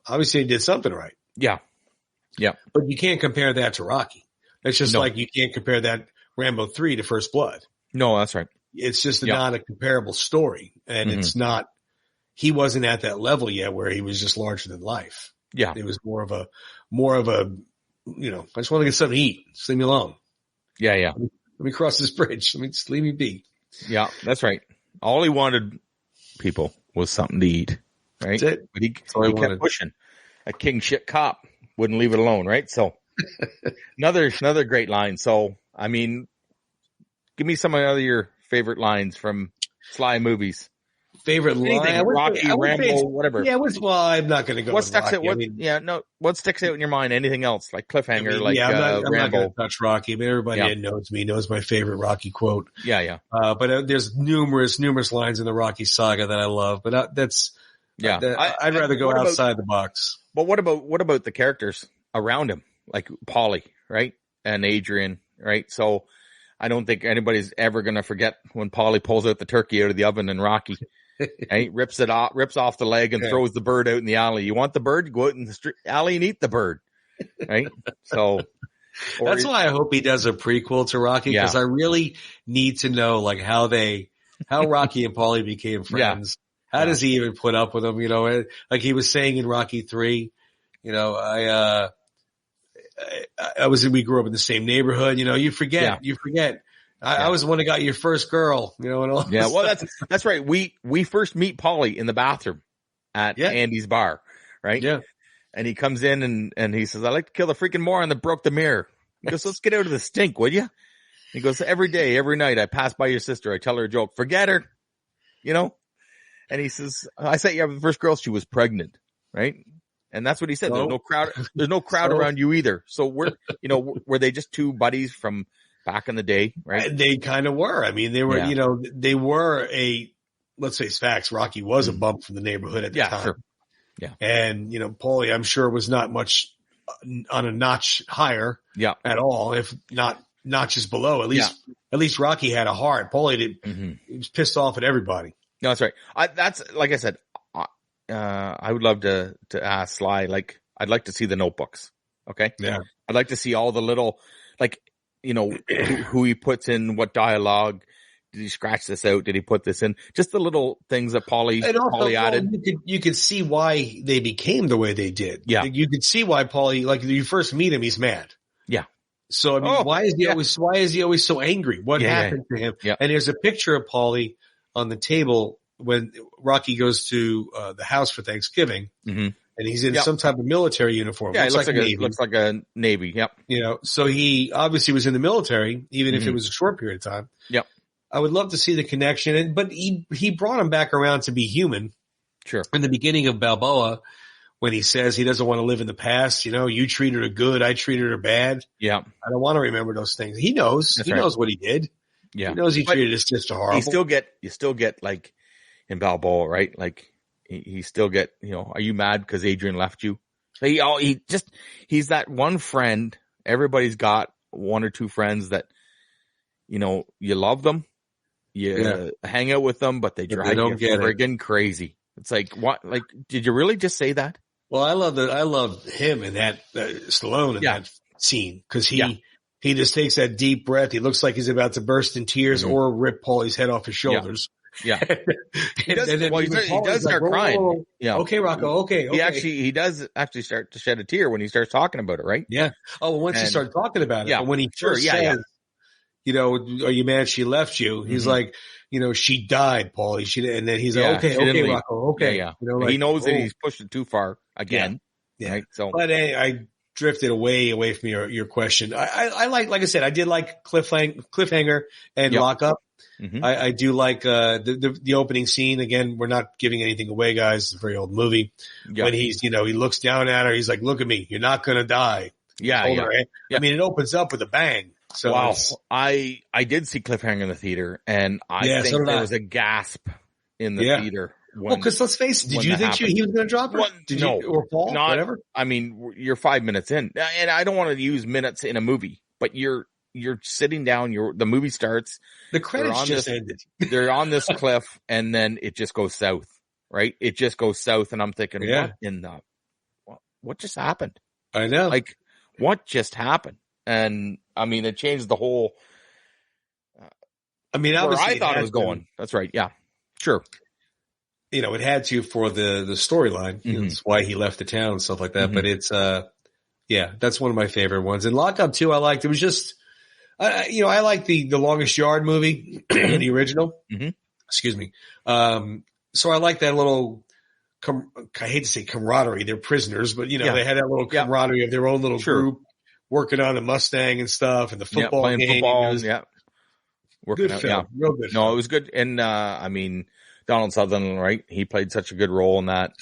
Obviously, it did something right. Yeah. Yeah. But you can't compare that to Rocky. It's just like you can't compare that Rambo 3 to First Blood. No, that's right. It's just not a comparable story. And it's not, he wasn't at that level yet where he was just larger than life. Yeah. It was more of a, I just want to get something to eat. Just leave me alone. Yeah. Yeah. Let me cross this bridge. Just leave me be. Yeah, that's right. All he wanted, people, was something to eat. Right. That's it. But he kept pushing. A king shit cop wouldn't leave it alone. Right. So another great line. So, I mean, give me some of your favorite lines from Sly movies. Favorite line? Rocky, Rambo, whatever. Yeah, I'm not going to go. What sticks out? What sticks out in your mind? Anything else like cliffhanger? I'm not going to touch Rocky. I mean, everybody that knows me knows my favorite Rocky quote. Yeah. But there's numerous lines in the Rocky saga that I love. But I'd rather go outside the box. But what about the characters around him, like Paulie, right, and Adrian, right? So I don't think anybody's ever going to forget when Paulie pulls out the turkey out of the oven in Rocky. Right? Rips off the leg and throws the bird out in the alley. You want the bird? Go out in the alley and eat the bird. Right? So that's why I hope he does a prequel to Rocky, because I really need to know like how Rocky and Paulie became friends. Yeah. How does he even put up with him? Like he was saying in Rocky 3, we grew up in the same neighborhood. You forget. I was the one that got your first girl, and all. Yeah, well, that's right. We first meet Paulie in the bathroom at Andy's bar, right? Yeah. And he comes in and he says, "I'd like to kill the freaking moron that broke the mirror." He goes, "Let's get out of the stink, would you?" He goes, every day, every night I pass by your sister. I tell her a joke. Forget her, you know? And he says, I set you up with the first girl. She was pregnant, right? And that's what he said. So? There's no crowd So? around you either. So were they just two buddies from back in the day, right? They kind of were. I mean, they were, they were let's face facts. Rocky was a bump from the neighborhood at the time. Sure. Yeah. And, Paulie, I'm sure, was not much on a notch higher at all, if not notches below. At least Rocky had a heart. Paulie he was pissed off at everybody. No, that's right. That's like I said, I would love to ask Sly, like, I'd like to see the notebooks. Okay. Yeah. I'd like to see all the little, like, who he puts in what dialogue. Did he scratch this out? Did he put this in? Just the little things that Paulie added. You could see why they became the way they did. Yeah. You could see why Paulie, like, you first meet him, he's mad. Yeah. So, I mean, why is he always so angry? What happened to him? Yeah. And there's a picture of Paulie on the table when Rocky goes to the house for Thanksgiving, and he's in some type of military uniform. Yeah, looks like a Navy. Yep. So he obviously was in the military, even if it was a short period of time. Yep. I would love to see the connection, but he brought him back around to be human. Sure. In the beginning of Balboa, when he says he doesn't want to live in the past, you treated her good, I treated her bad. Yeah. I don't want to remember those things. He knows. He knows what he did. Yeah. He knows he treated his sister horrible. You still get like in Balboa, right? Like he still get, are you mad because Adrian left you? He's that one friend. Everybody's got one or two friends that, you love them. You hang out with them, but they drive you friggin' crazy. It's like, what? Like, did you really just say that? Well, I love him in that Stallone in that scene because he just takes that deep breath. He looks like he's about to burst in tears or rip Paulie's head off his shoulders. Yeah. He does start crying. Whoa. Yeah. Okay, Rocco. Okay. He does actually start to shed a tear when he starts talking about it, right? Yeah. Oh, well, once he started talking about it. Yeah. But when he first says, are you mad she left you? He's like, she died, Paulie. And then he's like, okay, Rocco. Okay. Yeah. He knows that he's pushed it too far again. Yeah. Right? So, but I drifted away from your question. I like I said, I did like Cliffhanger and Lockup. Mm-hmm. I do like the opening scene. Again, we're not giving anything away, guys. It's a very old movie. Yeah. When he's, he looks down at her. He's like, look at me. You're not going to die. Yeah. I mean, it opens up with a bang. So wow. I did see Cliffhanger in the theater, and I think there was a gasp in the theater. Because let's face it, did you think he was going to drop her? Or fall? Whatever? I mean, you're 5 minutes in, and I don't want to use minutes in a movie, but you're sitting down, the movie starts. The credits just ended. They're on this cliff, and then it just goes south, right? It just goes south, and I'm thinking, what just happened? I know. Like, what just happened? And, I mean, it changed the whole obviously I thought it was going. That's right, yeah. Sure. It had to for the storyline. That's why he left the town and stuff like that. But it's, that's one of my favorite ones. And Lockup too, I liked. It was just, I like the Longest Yard movie, the original. Mm-hmm. Excuse me. So I like that little, I hate to say camaraderie. They're prisoners, but they had that little camaraderie of their own little group working on the Mustang and stuff and the football playing game. Football, Working good film. Real good film. No, it was good. And, Donald Sutherland, right? He played such a good role in that.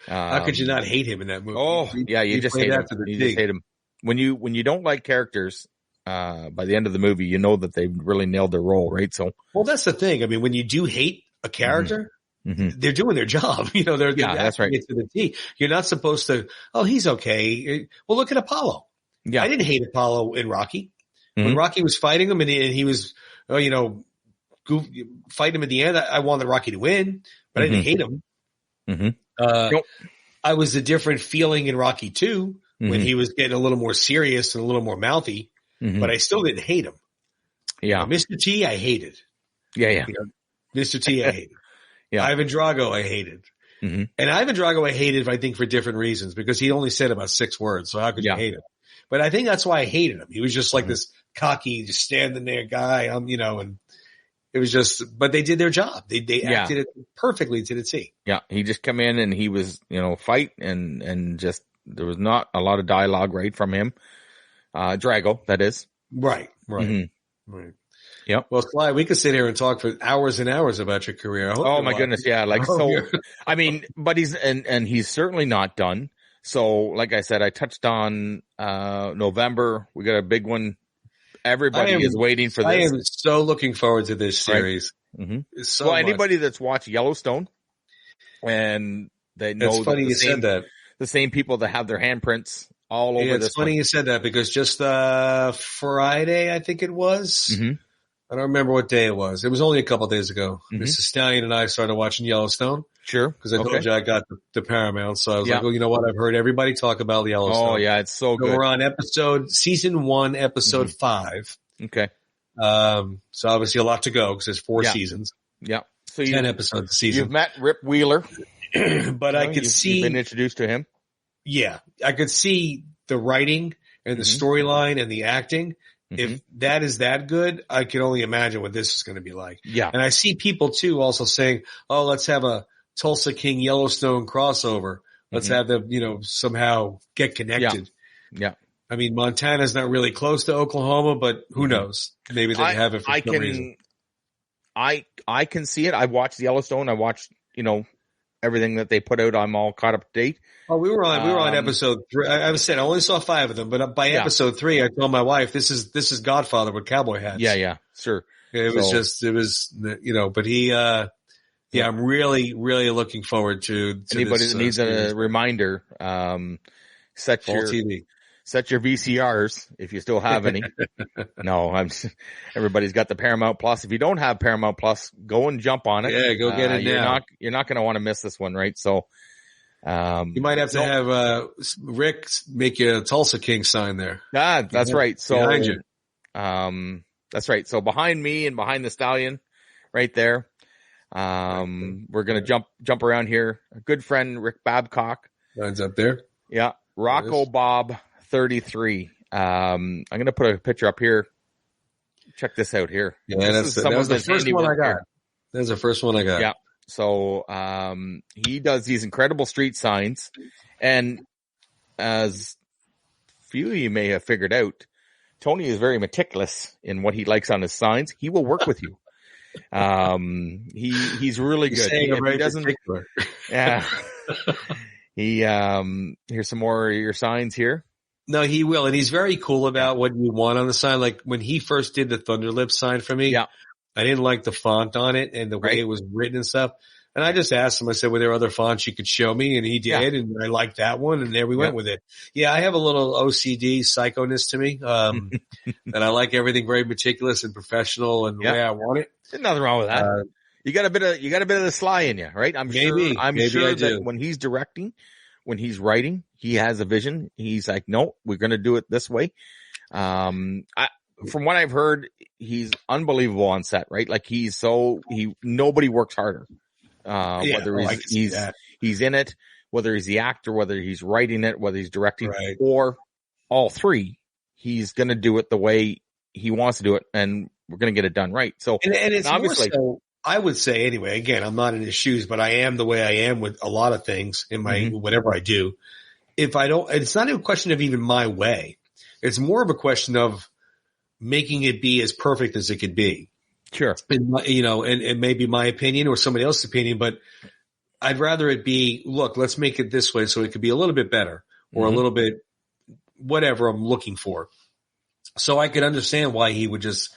How could you not hate him in that movie? Oh, you just hate him. You just hate him. When you don't like characters, by the end of the movie, you know that they've really nailed their role, right? So, well, that's the thing. I mean, when you do hate a character, they're doing their job. They're that's right. To the T. You're not supposed to. Oh, he's okay. Well, look at Apollo. Yeah, I didn't hate Apollo in Rocky. When Rocky was fighting him and he was, fight him at the end. I wanted Rocky to win, but I didn't hate him. I was a different feeling in Rocky 2 when he was getting a little more serious and a little more mouthy, but I still didn't hate him. Yeah. Mr. T, I hated. Yeah. Mr. T, I hated. Ivan Drago, I hated. And Ivan Drago, I hated, I think, for different reasons because he only said about 6 words. So how could you hate him? But I think that's why I hated him. He was just like this cocky, just standing there guy, and it was just, but they did their job. They acted it perfectly to the T. Yeah. He just come in and he was, fight and just, there was not a lot of dialogue, right, from him. Drago, that is. Right. Right. Yep. Well, Sly, we could sit here and talk for hours and hours about your career. I hope Oh you're my watching. goodness. Yeah. Like, so, I mean, but he's certainly not done. So like I said, I touched on, November. We got a big one. Everybody is waiting for this. I am so looking forward to this series. Right? Mm-hmm. So well, much. anybody that's watched Yellowstone and they know it's funny that you said that. The same people that have their handprints all over this. It's funny you said that because just Friday, I think it was. Mm-hmm. I don't remember what day it was. It was only a couple of days ago. Mm-hmm. Mrs. Stallion and I started watching Yellowstone. Sure. Because I told you I got the Paramount. So I was Yeah. like, well, you know what? I've heard everybody talk about Yellowstone. Oh, yeah. It's so good. We're on season 1, episode 5. Okay. So obviously a lot to go because there's 4 seasons. Yeah. So 10 episodes a season. You've met Rip Wheeler. But I could see. You've been introduced to him. Yeah. I could see the writing and the storyline and the acting. If that is that good, I can only imagine what this is going to be like. Yeah. And I see people too also saying, oh, let's have a Tulsa King Yellowstone crossover. Let's have them, somehow get connected. Yeah. I mean, Montana's not really close to Oklahoma, but who knows? Maybe they have it for some reason. I can see it. I watched Yellowstone. I watched, everything that they put out. I'm all caught up to date. Oh, we were on episode 3. I said I only saw 5 of them, but by episode 3, I told my wife, this is Godfather with cowboy hats. Yeah, sure. It was, but he, I'm really, really looking forward to anybody that needs a reminder, set your VCRs if you still have any. No, everybody's got the Paramount Plus. If you don't have Paramount Plus, go and jump on it. Yeah, go get it now. You're not going to want to miss this one, right? So, you might have to have Rick make you a Tulsa King sign there. That's right. So behind you. That's right. So behind me and behind the Stallion, right there. We're gonna jump around here. A good friend, Rick Babcock. Mine's up there. Yeah, Rocco Bob 33. I'm gonna put a picture up here. Check this out here. Yeah, that was the first one I got. That's the first one I got. Yeah. So, he does these incredible street signs, and as few of you may have figured out, Tony is very meticulous in what he likes on his signs. He will work with you. He's really good. He doesn't, yeah. Here's some more of your signs here. No, he will. And he's very cool about what you want on the sign. Like when he first did the Thunderlip sign for me, I didn't like the font on it and the way it was written and stuff. And I just asked him, I said, were there other fonts you could show me? And he did. And I liked that one. And there we went with it. Yeah. I have a little OCD psychoness to me. And I like everything very meticulous and professional and the way I want it. There's nothing wrong with that. You got a bit of the Sly in you, right? I'm sure that when he's directing, when he's writing, he has a vision. He's like, no, we're going to do it this way. From what I've heard, he's unbelievable on set, right? Like nobody works harder. Whether he's in it, whether he's the actor, whether he's writing it, whether he's directing, or all three, he's going to do it the way he wants to do it, and we're going to get it done right. So, and it's obviously, more so, I would say anyway, again, I'm not in his shoes, but I am the way I am with a lot of things in my, whatever I do. If I don't, it's not a question of even my way. It's more of a question of making it be as perfect as it could be. Sure. And, and it may be my opinion or somebody else's opinion, but I'd rather it be, look, let's make it this way so it could be a little bit better or a little bit whatever I'm looking for. So I could understand why he would just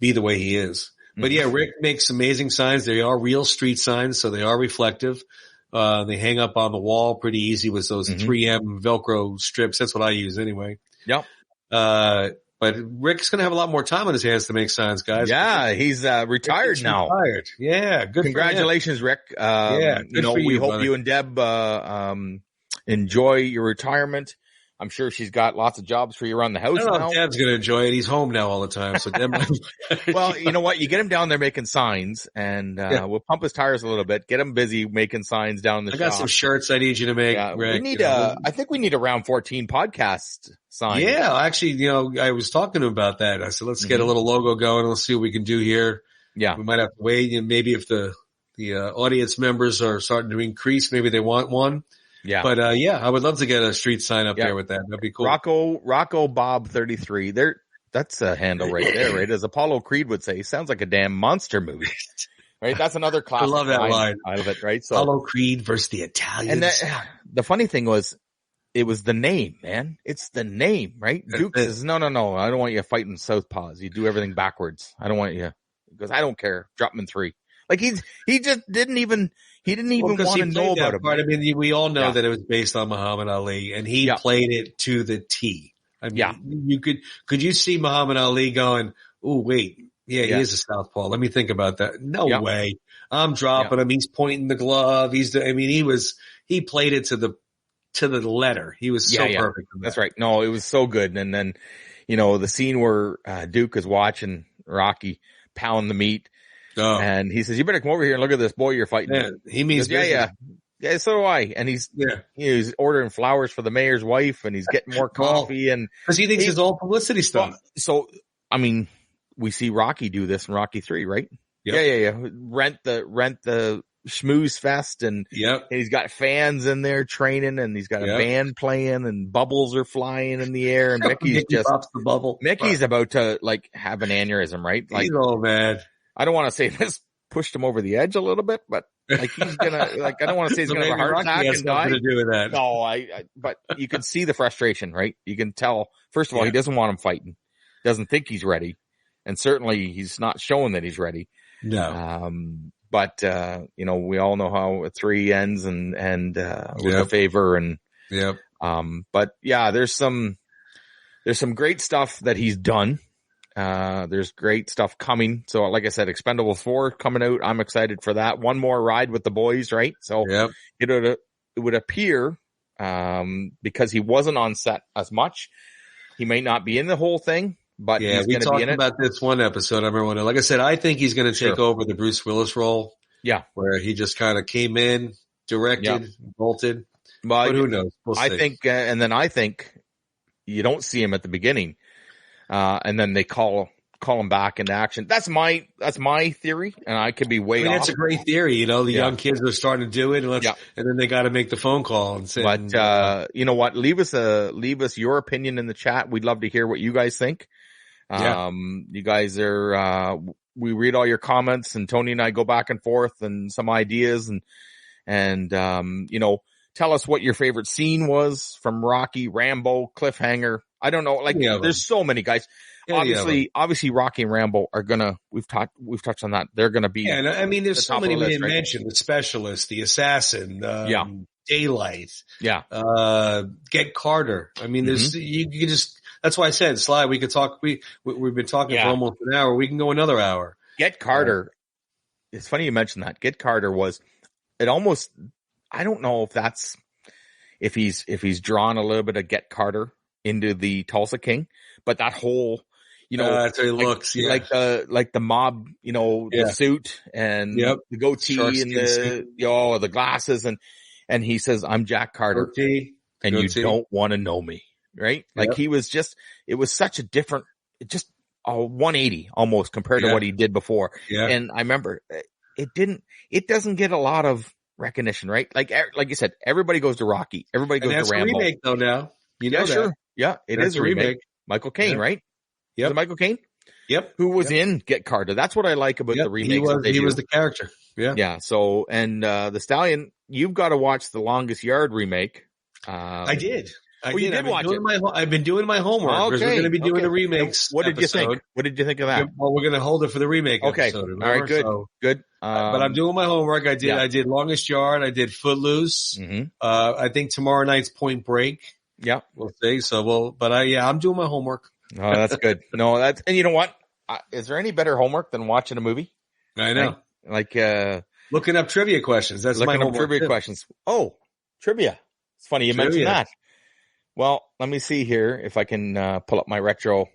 be the way he is. But yeah, Rick makes amazing signs. They are real street signs, so they are reflective. They hang up on the wall pretty easy with those 3M Velcro strips. That's what I use anyway. Yep. But Rick's going to have a lot more time on his hands to make signs, guys. Yeah, he's retired now. Retired. Yeah, good. Congratulations, Rick. We hope you and Deb enjoy your retirement. I'm sure she's got lots of jobs for you around the house now. I don't know if Deb's going to enjoy it. He's home now all the time. So Deb. Well, you know what? You get him down there making signs, and we'll pump his tires a little bit. Get him busy making signs down in the shop. I got some shirts I need you to make. Rick. We need I think we need a round 14 podcast sign. Yeah, actually, I was talking to him about that. I said, let's get a little logo going. Let's see what we can do here. Yeah, we might have to wait, and maybe if the audience members are starting to increase, maybe they want one. Yeah. But, I would love to get a street sign up there with that. That'd be cool. Rocco Bob 33. that's a handle right there, right? As Apollo Creed would say, sounds like a damn monster movie, right? That's another I classic love that line. I love it, right? So Apollo Creed versus the Italians. and the funny thing was, it was the name, man. It's the name, right? Duke says, no. I don't want you fighting southpaws. You do everything backwards. I don't want you. He goes, I don't care. Drop him in 3. Like he just didn't even want to know about him. Part. I mean, we all know that it was based on Muhammad Ali, and he played it to the T. I mean, you could you see Muhammad Ali going, oh, wait, he is a southpaw. Let me think about that. No way. I'm dropping him. He's pointing the glove. He played it to the letter. He was so perfect. That's right. No, it was so good. And then, the scene where Duke is watching Rocky pound the meat. Oh. And he says, you better come over here and look at this boy you're fighting. Yeah, he means goes, yeah, so do I. And he's ordering flowers for the mayor's wife, and he's getting more coffee, and because he thinks it's all publicity stuff. So, I mean, we see Rocky do this in Rocky 3, right? Yep. Yeah. Rent the schmooze fest, and he's got fans in there training, and he's got a band playing, and bubbles are flying in the air, and Mickey pops the bubble. Mickey's about to have an aneurysm, right? Like, he's all mad. I don't want to say this pushed him over the edge a little bit, but he's gonna I don't want to say he's gonna have a heart attack and die. To do with that. No, but you can see the frustration, right? You can tell. First of all, he doesn't want him fighting, doesn't think he's ready, and certainly he's not showing that he's ready. No. But we all know how 3 ends and with a favor and but there's some great stuff that he's done. There's great stuff coming. So like I said, Expendables 4 coming out. I'm excited for that. One more ride with the boys, right? So it would appear, because he wasn't on set as much, he may not be in the whole thing, but he's going to be in it. We talked about this one episode. I remember like I said, I think he's going to take over the Bruce Willis role. Yeah. Where he just kind of came in, directed, bolted. Well, but who knows? We'll see. I think, and then I think you don't see him at the beginning. And then they call him back into action. That's my theory, and I could be way off. That's a great theory. The young kids are starting to do it, and then they got to make the phone call and say. But you know what? Leave us your opinion in the chat. We'd love to hear what you guys think. You guys are. We read all your comments, and Tony and I go back and forth and some ideas, and tell us what your favorite scene was from Rocky, Rambo, Cliffhanger. I don't know. There's so many guys. Obviously Rocky and Rambo are gonna, we've touched on that. They're gonna be. Yeah. I mean, there's so many we didn't mention: the Specialist, the Assassin, Daylight. Yeah. Get Carter. I mean, there's, you can just, that's why I said, Sly, we could talk, we've been talking for almost an hour. We can go another hour. Get Carter. It's funny you mentioned that. Get Carter I don't know if he's drawn a little bit of Get Carter into the Tulsa King, but that whole, that's how he looks, like the mob, the suit and the goatee and the glasses and he says, I'm Jack Carter and you don't want to know me, right? Like he was it was such a different, just a 180 almost compared to what he did before. Yeah. And I remember it doesn't get a lot of recognition, right? Like you said, everybody goes to Rocky, everybody goes to Rambo. That's a remake though now. That. Sure. Yeah, is a remake. Michael Caine, right? Yep. Was it Michael Caine? Yep. Who was in Get Carter. That's what I like about the remake. He was the character. Yeah. Yeah. So, and the Stallion, you've got to watch the Longest Yard remake. I did. You did watch it. I've been doing my homework. Okay. We're going to be doing the remakes. What did you think? What did you think of that? Well, we're going to hold it for the remake episode. Remember? All right. Good. Good. But I'm doing my homework. I did Longest Yard. I did Footloose. Mm-hmm. I think tomorrow night's Point Break. Yeah. We'll see. So I'm doing my homework. Oh, that's good. No, and you know what? Is there any better homework than watching a movie? I know. Like looking up trivia questions. That's my homework. Trivia questions. Oh, trivia. It's funny you mentioned that. Well, let me see here if I can pull up my retro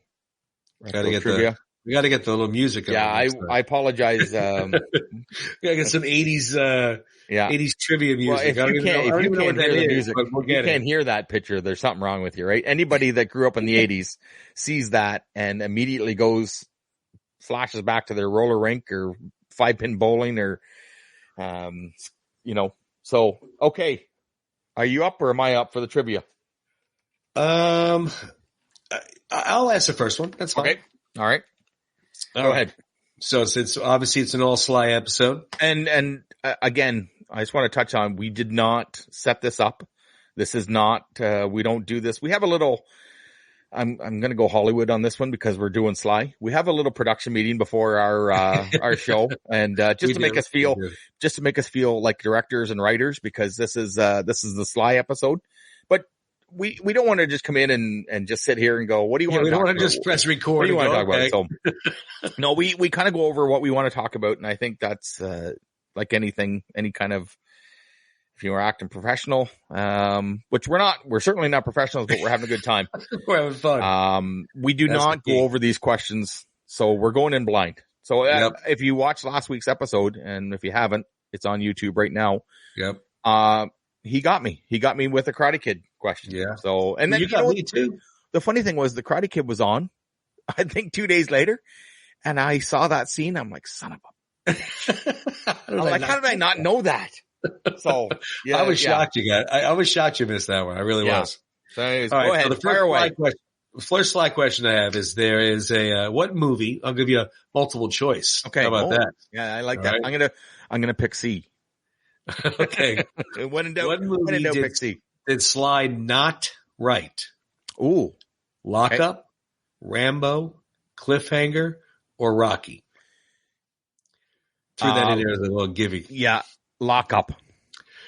trivia. We got to get the little music. Yeah, I apologize. We got to get some 80s 80s trivia music. Well, if you can't hear that picture, there's something wrong with you, right? Anybody that grew up in the 80s sees that and immediately flashes back to their roller rink or 5-pin bowling or, so, okay. Are you up or am I up for the trivia? I'll ask the first one. That's fine. Okay. All right. Go ahead. So since obviously it's an all Sly episode. And again, I just want to touch on, we did not set this up. This is not, we don't do this. We have a little, I'm going to go Hollywood on this one because we're doing Sly. We have a little production meeting before our show, and just to make us feel like directors and writers, because this is the Sly episode. But we don't want to just come in and just sit here and go, what do you want to talk about? We don't want to just press record. What do you want to talk about? So, no, we kind of go over what we want to talk about. And I think that's, like anything, any kind of, if you are acting professional, which we're not, we're certainly not professionals, but we're having a good time. We're having fun. We do not go over these questions. So we're going in blind. So if you watched last week's episode, and if you haven't, it's on YouTube right now. Yep. He got me with a Karate Kid question. Yeah. So, and then you got me too. The funny thing was the Karate Kid was on, I think 2 days later, and I saw that scene. I'm like, son of a, how did I not know that? So yeah, I was shocked you got. I was shocked you missed that one. I really was. So anyways, all right, go ahead. So the first Sly question I have is, there is a what movie? I'll give you a multiple choice. Okay, how about that? Yeah, I like that. Right. I'm gonna pick C. Okay. When in doubt, what movie pick C. Did Sly not write? Ooh, Lock Up, Rambo, Cliffhanger, or Rocky? Threw that in there as a little givey. Yeah. Lock Up.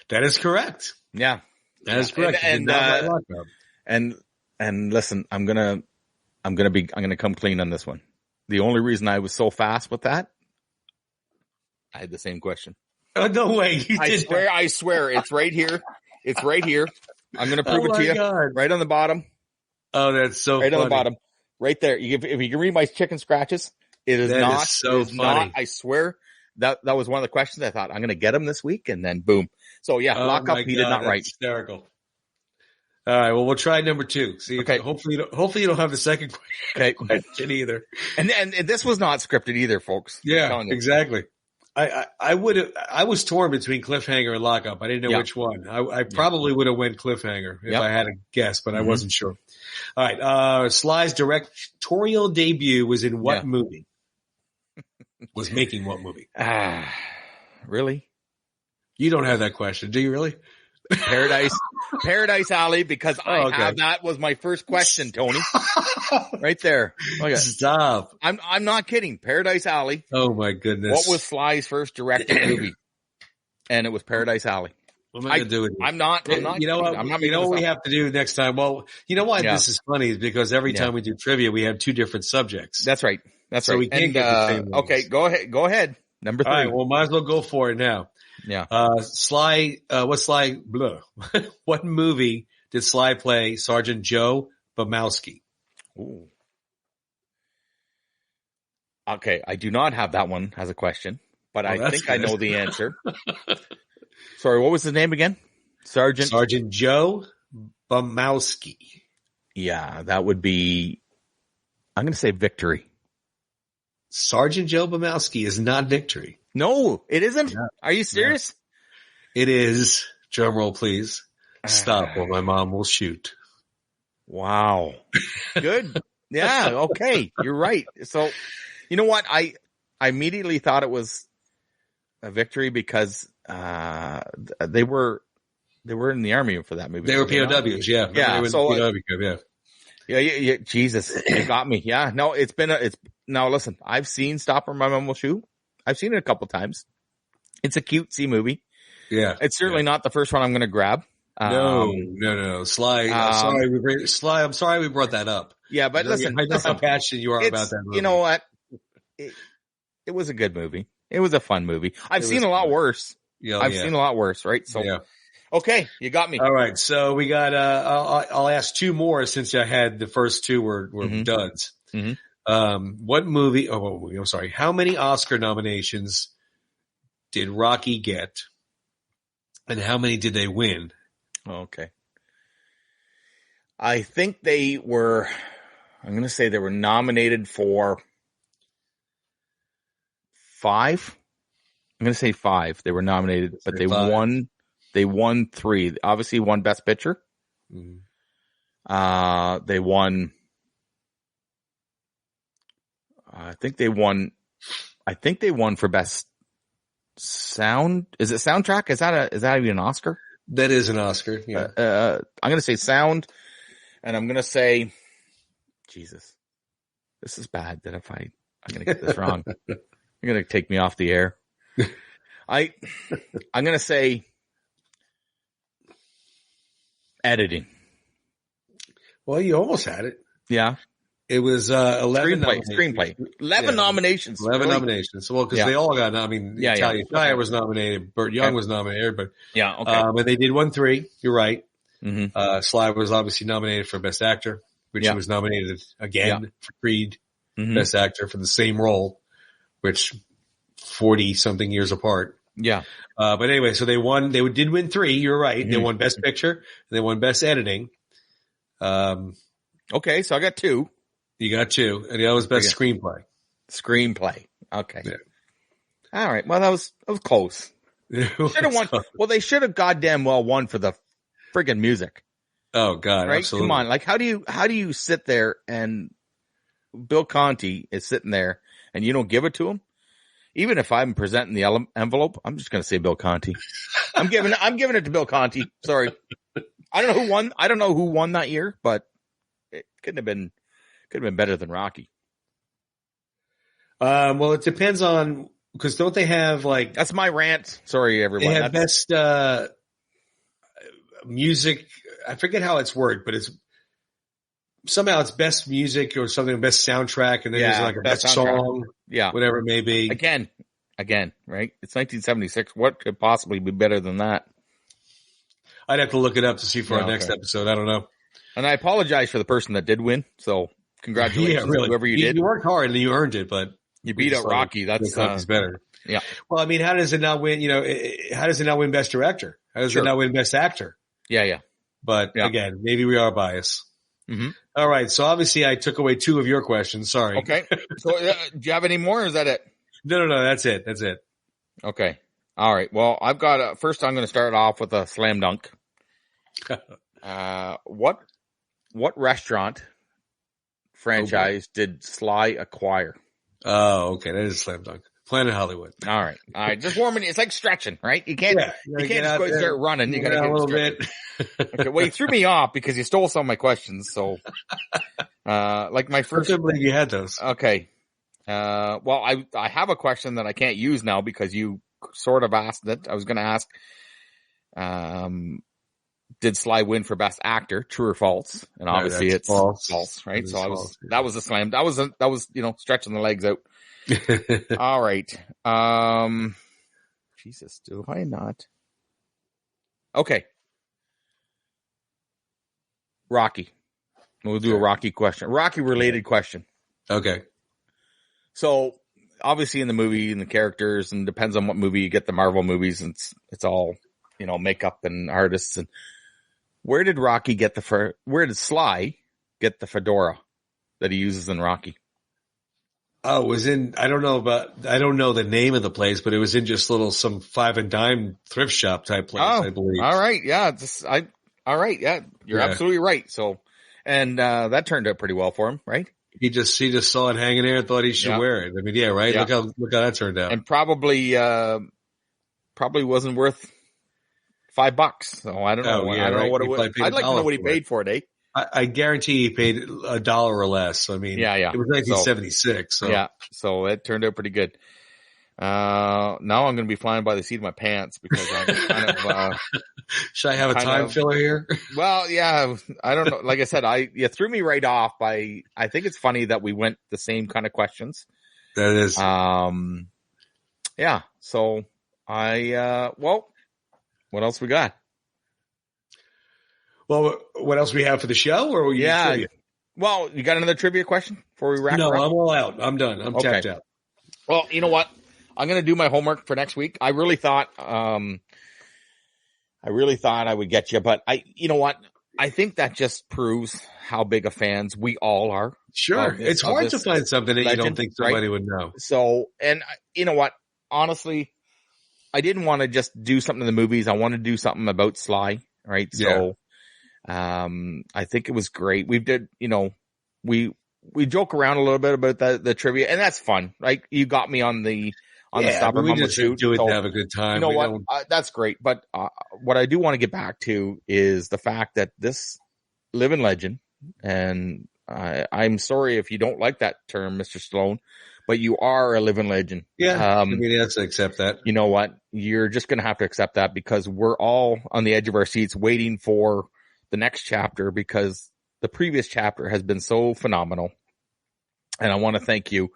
That is correct. Yeah. That is correct. And listen, I'm gonna come clean on this one. The only reason I was so fast with that, I had the same question. Oh, no way. I swear it's right here. It's right here. I'm gonna prove it to you. God. Right on the bottom. Oh, that's so right funny. On the bottom. Right there. If you can read my chicken scratches, it is not so funny. Not, I swear. That was one of the questions I thought I'm going to get him this week, and then boom. So yeah, Lock Up. He did not write. Hysterical. All right. Well, we'll try number 2. See, okay. Hopefully you don't have the second question either. And this was not scripted either, folks. Yeah, exactly. I was torn between Cliffhanger and Lock Up. I didn't know which one. I probably would have went Cliffhanger if I had a guess, but I wasn't sure. All right. Sly's directorial debut was in what movie? Was making what movie? Really? You don't have that question, do you really? Paradise Alley, because that was my first question, Tony. Right there. Okay. Stop. I'm not kidding. Paradise Alley. Oh my goodness. What was Sly's first directed movie? And it was Paradise Alley. What am I going to do with you? I'm not. You know what? You know what we have to do next time? Well, you know why this is funny is because every time we do trivia, we have 2 different subjects. That's right. That's so right. we can't get the same ones. Okay, go ahead. Number 3. All right, well, might as well go for it now. Yeah. What movie did Sly play Sergeant Joe Bumowski? Ooh. Okay, I do not have that one as a question, but I think I know the answer. Sorry, what was his name again? Sergeant Joe Bumowski. Yeah, that would be, I'm going to say Victory. Sergeant Joe Bumowski is not Victory. No, it isn't. Yeah. Are you serious? Yeah. It is. Drum roll, please. Stop or my mom will shoot. Wow. Good. Yeah. Okay. You're right. So, you know what? I immediately thought it was a Victory because, they were in the army for that movie. They were POWs. Yeah. Yeah. So, POW, yeah. Jesus, you got me. Yeah. No, now listen, I've seen Stop or My Mom Will Shoot. I've seen it a couple times. It's a cutesy movie. Yeah. It's certainly not the first one I'm going to grab. No. Sly, I'm sorry we brought that up. Yeah, but listen. I know how passionate you are about that movie. You know what? It was a good movie. It was a fun movie. I've seen a lot worse. I've seen a lot worse, right? So, okay, you got me. All right, so we got, I'll ask 2 more since I had the first 2 were duds. Mm-hmm. What movie, I'm sorry, how many Oscar nominations did Rocky get? And how many did they win? Okay. I think I'm going to say they were nominated for 5. I'm going to say 5. They were nominated, but they won 3. Obviously won Best Picture. Mm-hmm. They won I think they won for best sound. Is it soundtrack? Is that even an Oscar? That is an Oscar. Yeah. I'm going to say sound, and I'm going to say, Jesus, this is bad. I'm going to get this wrong. You're going to take me off the air. I'm going to say editing. Well, you almost had it. Yeah. It was 11 screenplay. 11 nominations. 11 really? nominations. Well, because they all got nominated. Italian Shire was nominated. Burt Young was nominated. But but they did win 3. You're right. Mm-hmm. Sly was obviously nominated for Best Actor, which he was nominated again for Creed, Best Actor for the same role, which 40-something years apart. Yeah. But anyway, so they won. They did win 3. You're right. They won Best Picture. And they won Best Editing. Okay, so I got 2. You got 2, and the other was Best Screenplay. Screenplay. Okay. Yeah. All right. Well, that was close. Should have won. Well, they should have goddamn well won for the friggin' music. Oh God, right? absolutely. Come on. Like, how do you sit there and Bill Conti is sitting there and you don't give it to him? Even if I'm presenting the envelope, I'm just going to say Bill Conti. I'm giving it to Bill Conti. Sorry. I don't know who won. I don't know who won that year, but it could have been better than Rocky. Well, it depends on, because don't they have like, that's my rant. Sorry, everyone. They have best music. I forget how it's worded, but it's somehow it's best music or something, best soundtrack, and then there's like a best song, whatever it may be. Again, right? It's 1976. What could possibly be better than that? I'd have to look it up to see for our next episode. I don't know. And I apologize for the person that did win. So congratulations to whoever you did. You worked hard and you earned it, but you beat out Rocky. That's better. Yeah. Well, I mean, how does it not win? How does it not win Best Director? How does it not win Best Actor? Yeah. But again, maybe we are biased. Mm-hmm. All right. So obviously I took away 2 of your questions. Sorry. Okay. So do you have any more or is that it? No. That's it. Okay. All right. Well, I've got first I'm going to start off with a slam dunk. What restaurant franchise did Sly acquire? Oh, okay. That is a slam dunk. Planet Hollywood. All right. It's just warming. It's like stretching, right? You can't just go start running. You got to get a little bit. Okay. Well, you threw me off because you stole some of my questions. So, like my first. I couldn't believe you had those. Okay. Well, I have a question that I can't use now because you sort of asked it. I was going to ask, did Sly win for Best Actor? True or false? And obviously it's false, right? So that was a slam. That was stretching the legs out. All right. Jesus, do I not? Okay. Rocky. We'll do a Rocky question. Rocky related question. Okay. So obviously in the movie and the characters, and depends on what movie you get, the Marvel movies, and it's all, makeup and artists. And where did Sly get the fedora that he uses in Rocky? Oh, it was I don't know the name of the place, but it was in just some 5 and dime thrift shop type place, I believe. All right. Yeah. All right. Yeah. You're absolutely right. So, and, that turned out pretty well for him, right? He just saw it hanging there and thought he should wear it. I mean, right? Yeah. Look how that turned out. And probably wasn't worth $5. So I don't know. I don't know what it was. I'd like to know what he paid for it, eh? I guarantee he paid $1 or less. I mean, it was 1976. So so it turned out pretty good. Now I'm going to be flying by the seat of my pants because I'm kind of. Should I have a time filler here? Well, yeah, I don't know. Like I said, you threw me right off by. I think it's funny that we went the same kind of questions. That is. Yeah. So what else we got? Well, what else we have for the show? Or Well, you got another trivia question before we wrap? No, I'm all out. I'm done. I'm tapped out. Well, you know what? I'm going to do my homework for next week. I really thought I would get you, but you know what? I think that just proves how big of fans we all are. Sure. It's hard to find something that you don't think somebody would know. So, and you know what? Honestly, I didn't want to just do something in the movies. I wanted to do something about Sly, right? So, I think it was great. We did, we we joke around a little bit about the trivia, and that's fun. Right? You got me on the Stop or Mumble Shoot. Do it to have a good time. You know what? That's great. But what I do want to get back to is the fact that this living legend, and I'm sorry if you don't like that term, Mr. Stallone, but you are a living legend. Yeah, we have to accept that. You know what? You're just going to have to accept that because we're all on the edge of our seats waiting for the next chapter because the previous chapter has been so phenomenal. And I want to thank you.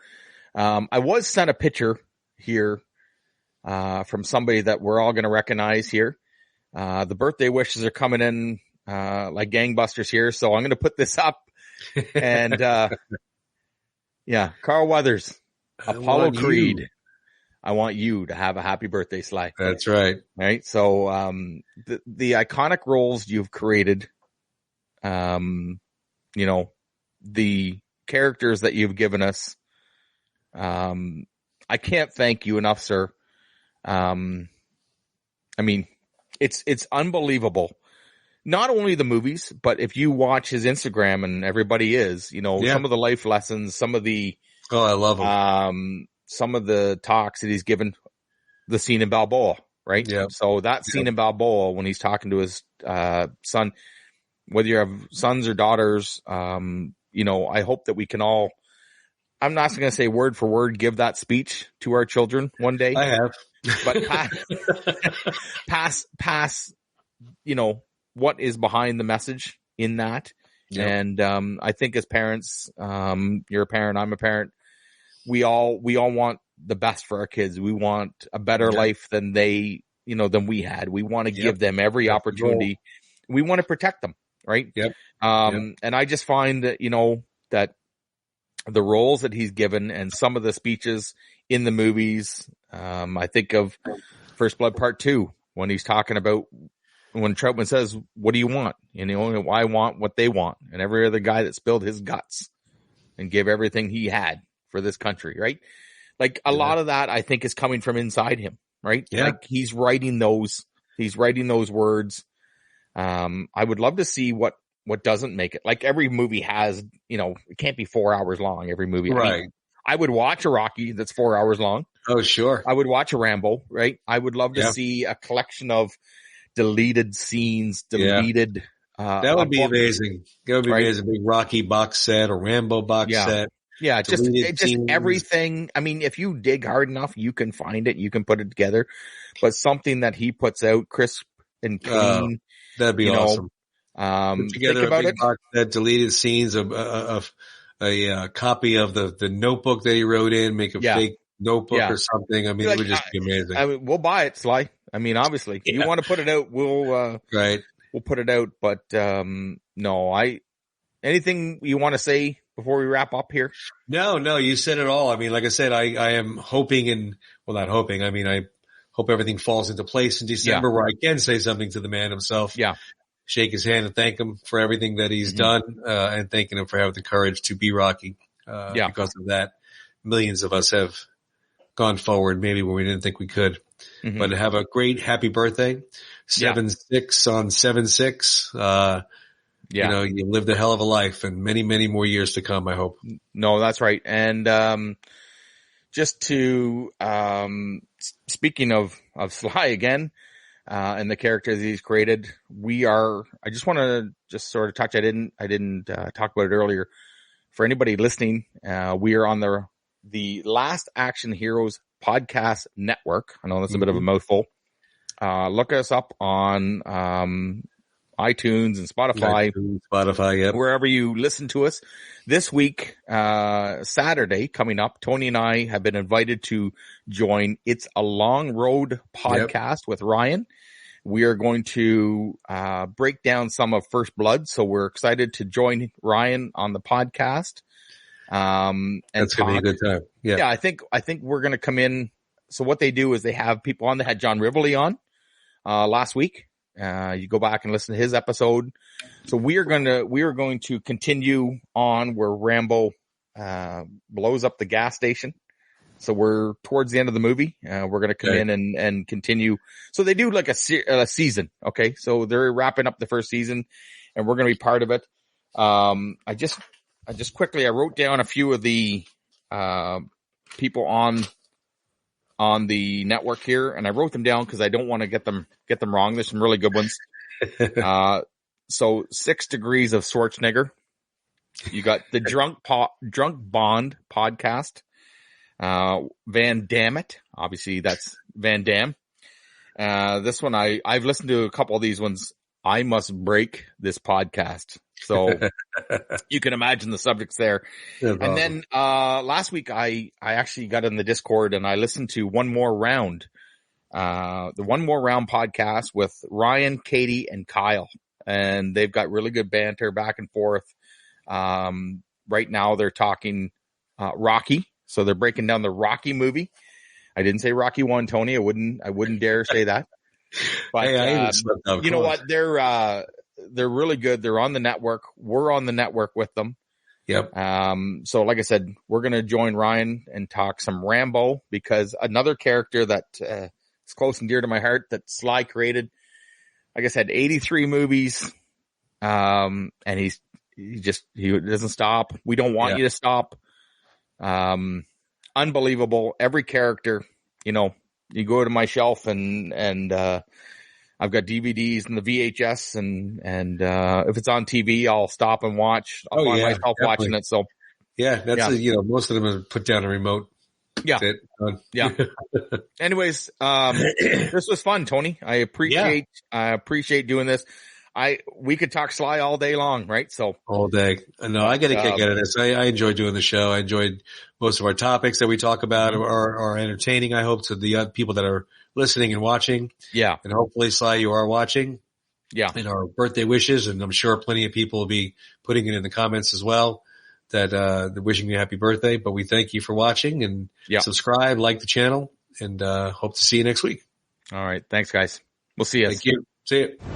I was sent a picture here from somebody that we're all going to recognize here. The birthday wishes are coming in like gangbusters here. So I'm going to put this up. And yeah, Carl Weathers, Apollo Creed. I want you to have a happy birthday, Sly. That's right. Right. So the iconic roles you've created, you know, the characters that you've given us, I can't thank you enough, sir. I mean, it's unbelievable. Not only the movies, but if you watch his Instagram, and everybody is, you know, some of the life lessons, some of the I love him. Some of the talks that he's given, the scene in Balboa, right? Yeah. So that scene in Balboa when he's talking to his son, whether you have sons or daughters, you know, I hope that we can all. I'm not going to say word for word give that speech to our children one day. I have, but pass, you know, what is behind the message in that. Yep. And I think as parents, you're a parent, I'm a parent. We all want the best for our kids. We want a better life than than we had. We want to give them every opportunity. We want to protect them, right? Yep. And I just find that, you know, that the roles that he's given and some of the speeches in the movies, I think of First Blood Part 2 when he's talking about when Troutman says, "What do you want?" You know, I want what they want. And every other guy that spilled his guts and gave everything he had for this country, right? Like a lot of that I think is coming from inside him, right? Yeah. Like he's writing those words. I would love to see what doesn't make it. Like every movie has, you know, it can't be 4 hours long, every movie. Right. I mean, I would watch a Rocky that's 4 hours long. Oh, sure. I would watch a Rambo, right? I would love to see a collection of deleted scenes, deleted. That would be amazing. That would be amazing. Big Rocky box set or Rambo box set. Yeah, just everything. I mean, if you dig hard enough, you can find it. You can put it together. But something that he puts out crisp and clean. That'd be awesome. Put together a big box set, deleted scenes of a copy of the notebook that he wrote in, make a fake notebook or something. I mean, it would just be amazing. I mean, we'll buy it, Sly. I mean, obviously, if you want to put it out, we'll put it out. But no, anything you want to say before we wrap up here? No, you said it all. I mean, like I said, I am hoping not hoping. I mean, I hope everything falls into place in December where I can say something to the man himself. Yeah. Shake his hand and thank him for everything that he's done, and thanking him for having the courage to be Rocky. Because of that, millions of us have gone forward maybe when we didn't think we could. But have a great happy birthday. 7-6 on 7-6. You know, you lived a hell of a life and many, many more years to come, I hope. No, that's right. And, just to, speaking of Sly again, and the characters he's created, I just want to just sort of touch, I didn't talk about it earlier. For anybody listening, we are on the Last Action Heroes podcast network. I know that's a bit of a mouthful. Look us up on, iTunes and Spotify, wherever you listen to us. This week, Saturday coming up, Tony and I have been invited to join It's a Long Road podcast with Ryan. We are going to break down some of First Blood, so we're excited to join Ryan on the podcast. And that's going to be a good time. Yeah, I think we're going to come in. So what they do is they have people on. They had John Rivoli on last week. You go back and listen to his episode. So we are going to continue on where Rambo blows up the gas station. So we're towards the end of the movie. We're going to come in and continue. So they do like a season. Okay. So they're wrapping up the first season and we're going to be part of it. just quickly, I wrote down a few of the people on the network here, and I wrote them down because I don't want to get them wrong. There's some really good ones. So 6 Degrees of Schwarzenegger. You got the Drunk Bond podcast. Van Dammit. Obviously, that's Van Damme. This one, I've listened to a couple of these ones. I must break this podcast. So you can imagine the subjects there. That's and awesome. Then, last week I actually got in the Discord and I listened to One More Round, the One More Round podcast with Ryan, Katie, and Kyle. And they've got really good banter back and forth. Right now they're talking, Rocky. So they're breaking down the Rocky movie. I didn't say Rocky 1, Tony. I wouldn't dare say that. But, hey, you know what? They're really good. They're on the network. We're on the network with them. Yep. So like I said, we're going to join Ryan and talk some Rambo, because another character that is close and dear to my heart that Sly created, like I said, 83 movies. And he doesn't stop. We don't want you to stop. Unbelievable. Every character, you go to my shelf and I've got DVDs and the VHS and if it's on TV, I'll stop and watch. I'll find myself definitely watching it. So that's most of them are put down a remote. Yeah. Yeah. Anyways, this was fun, Tony. I appreciate doing this. We could talk Sly all day long, right? So all day. No, I get a kick out of this. I enjoy doing the show. I enjoyed most of our topics that we talk about are entertaining. I hope to the people that are listening and watching. Yeah. And hopefully, Sly, you are watching. Yeah. And our birthday wishes. And I'm sure plenty of people will be putting it in the comments as well that, they're wishing you a happy birthday. But we thank you for watching and subscribe, like the channel, and, hope to see you next week. All right. Thanks, guys. We'll see you. Thank you. See you.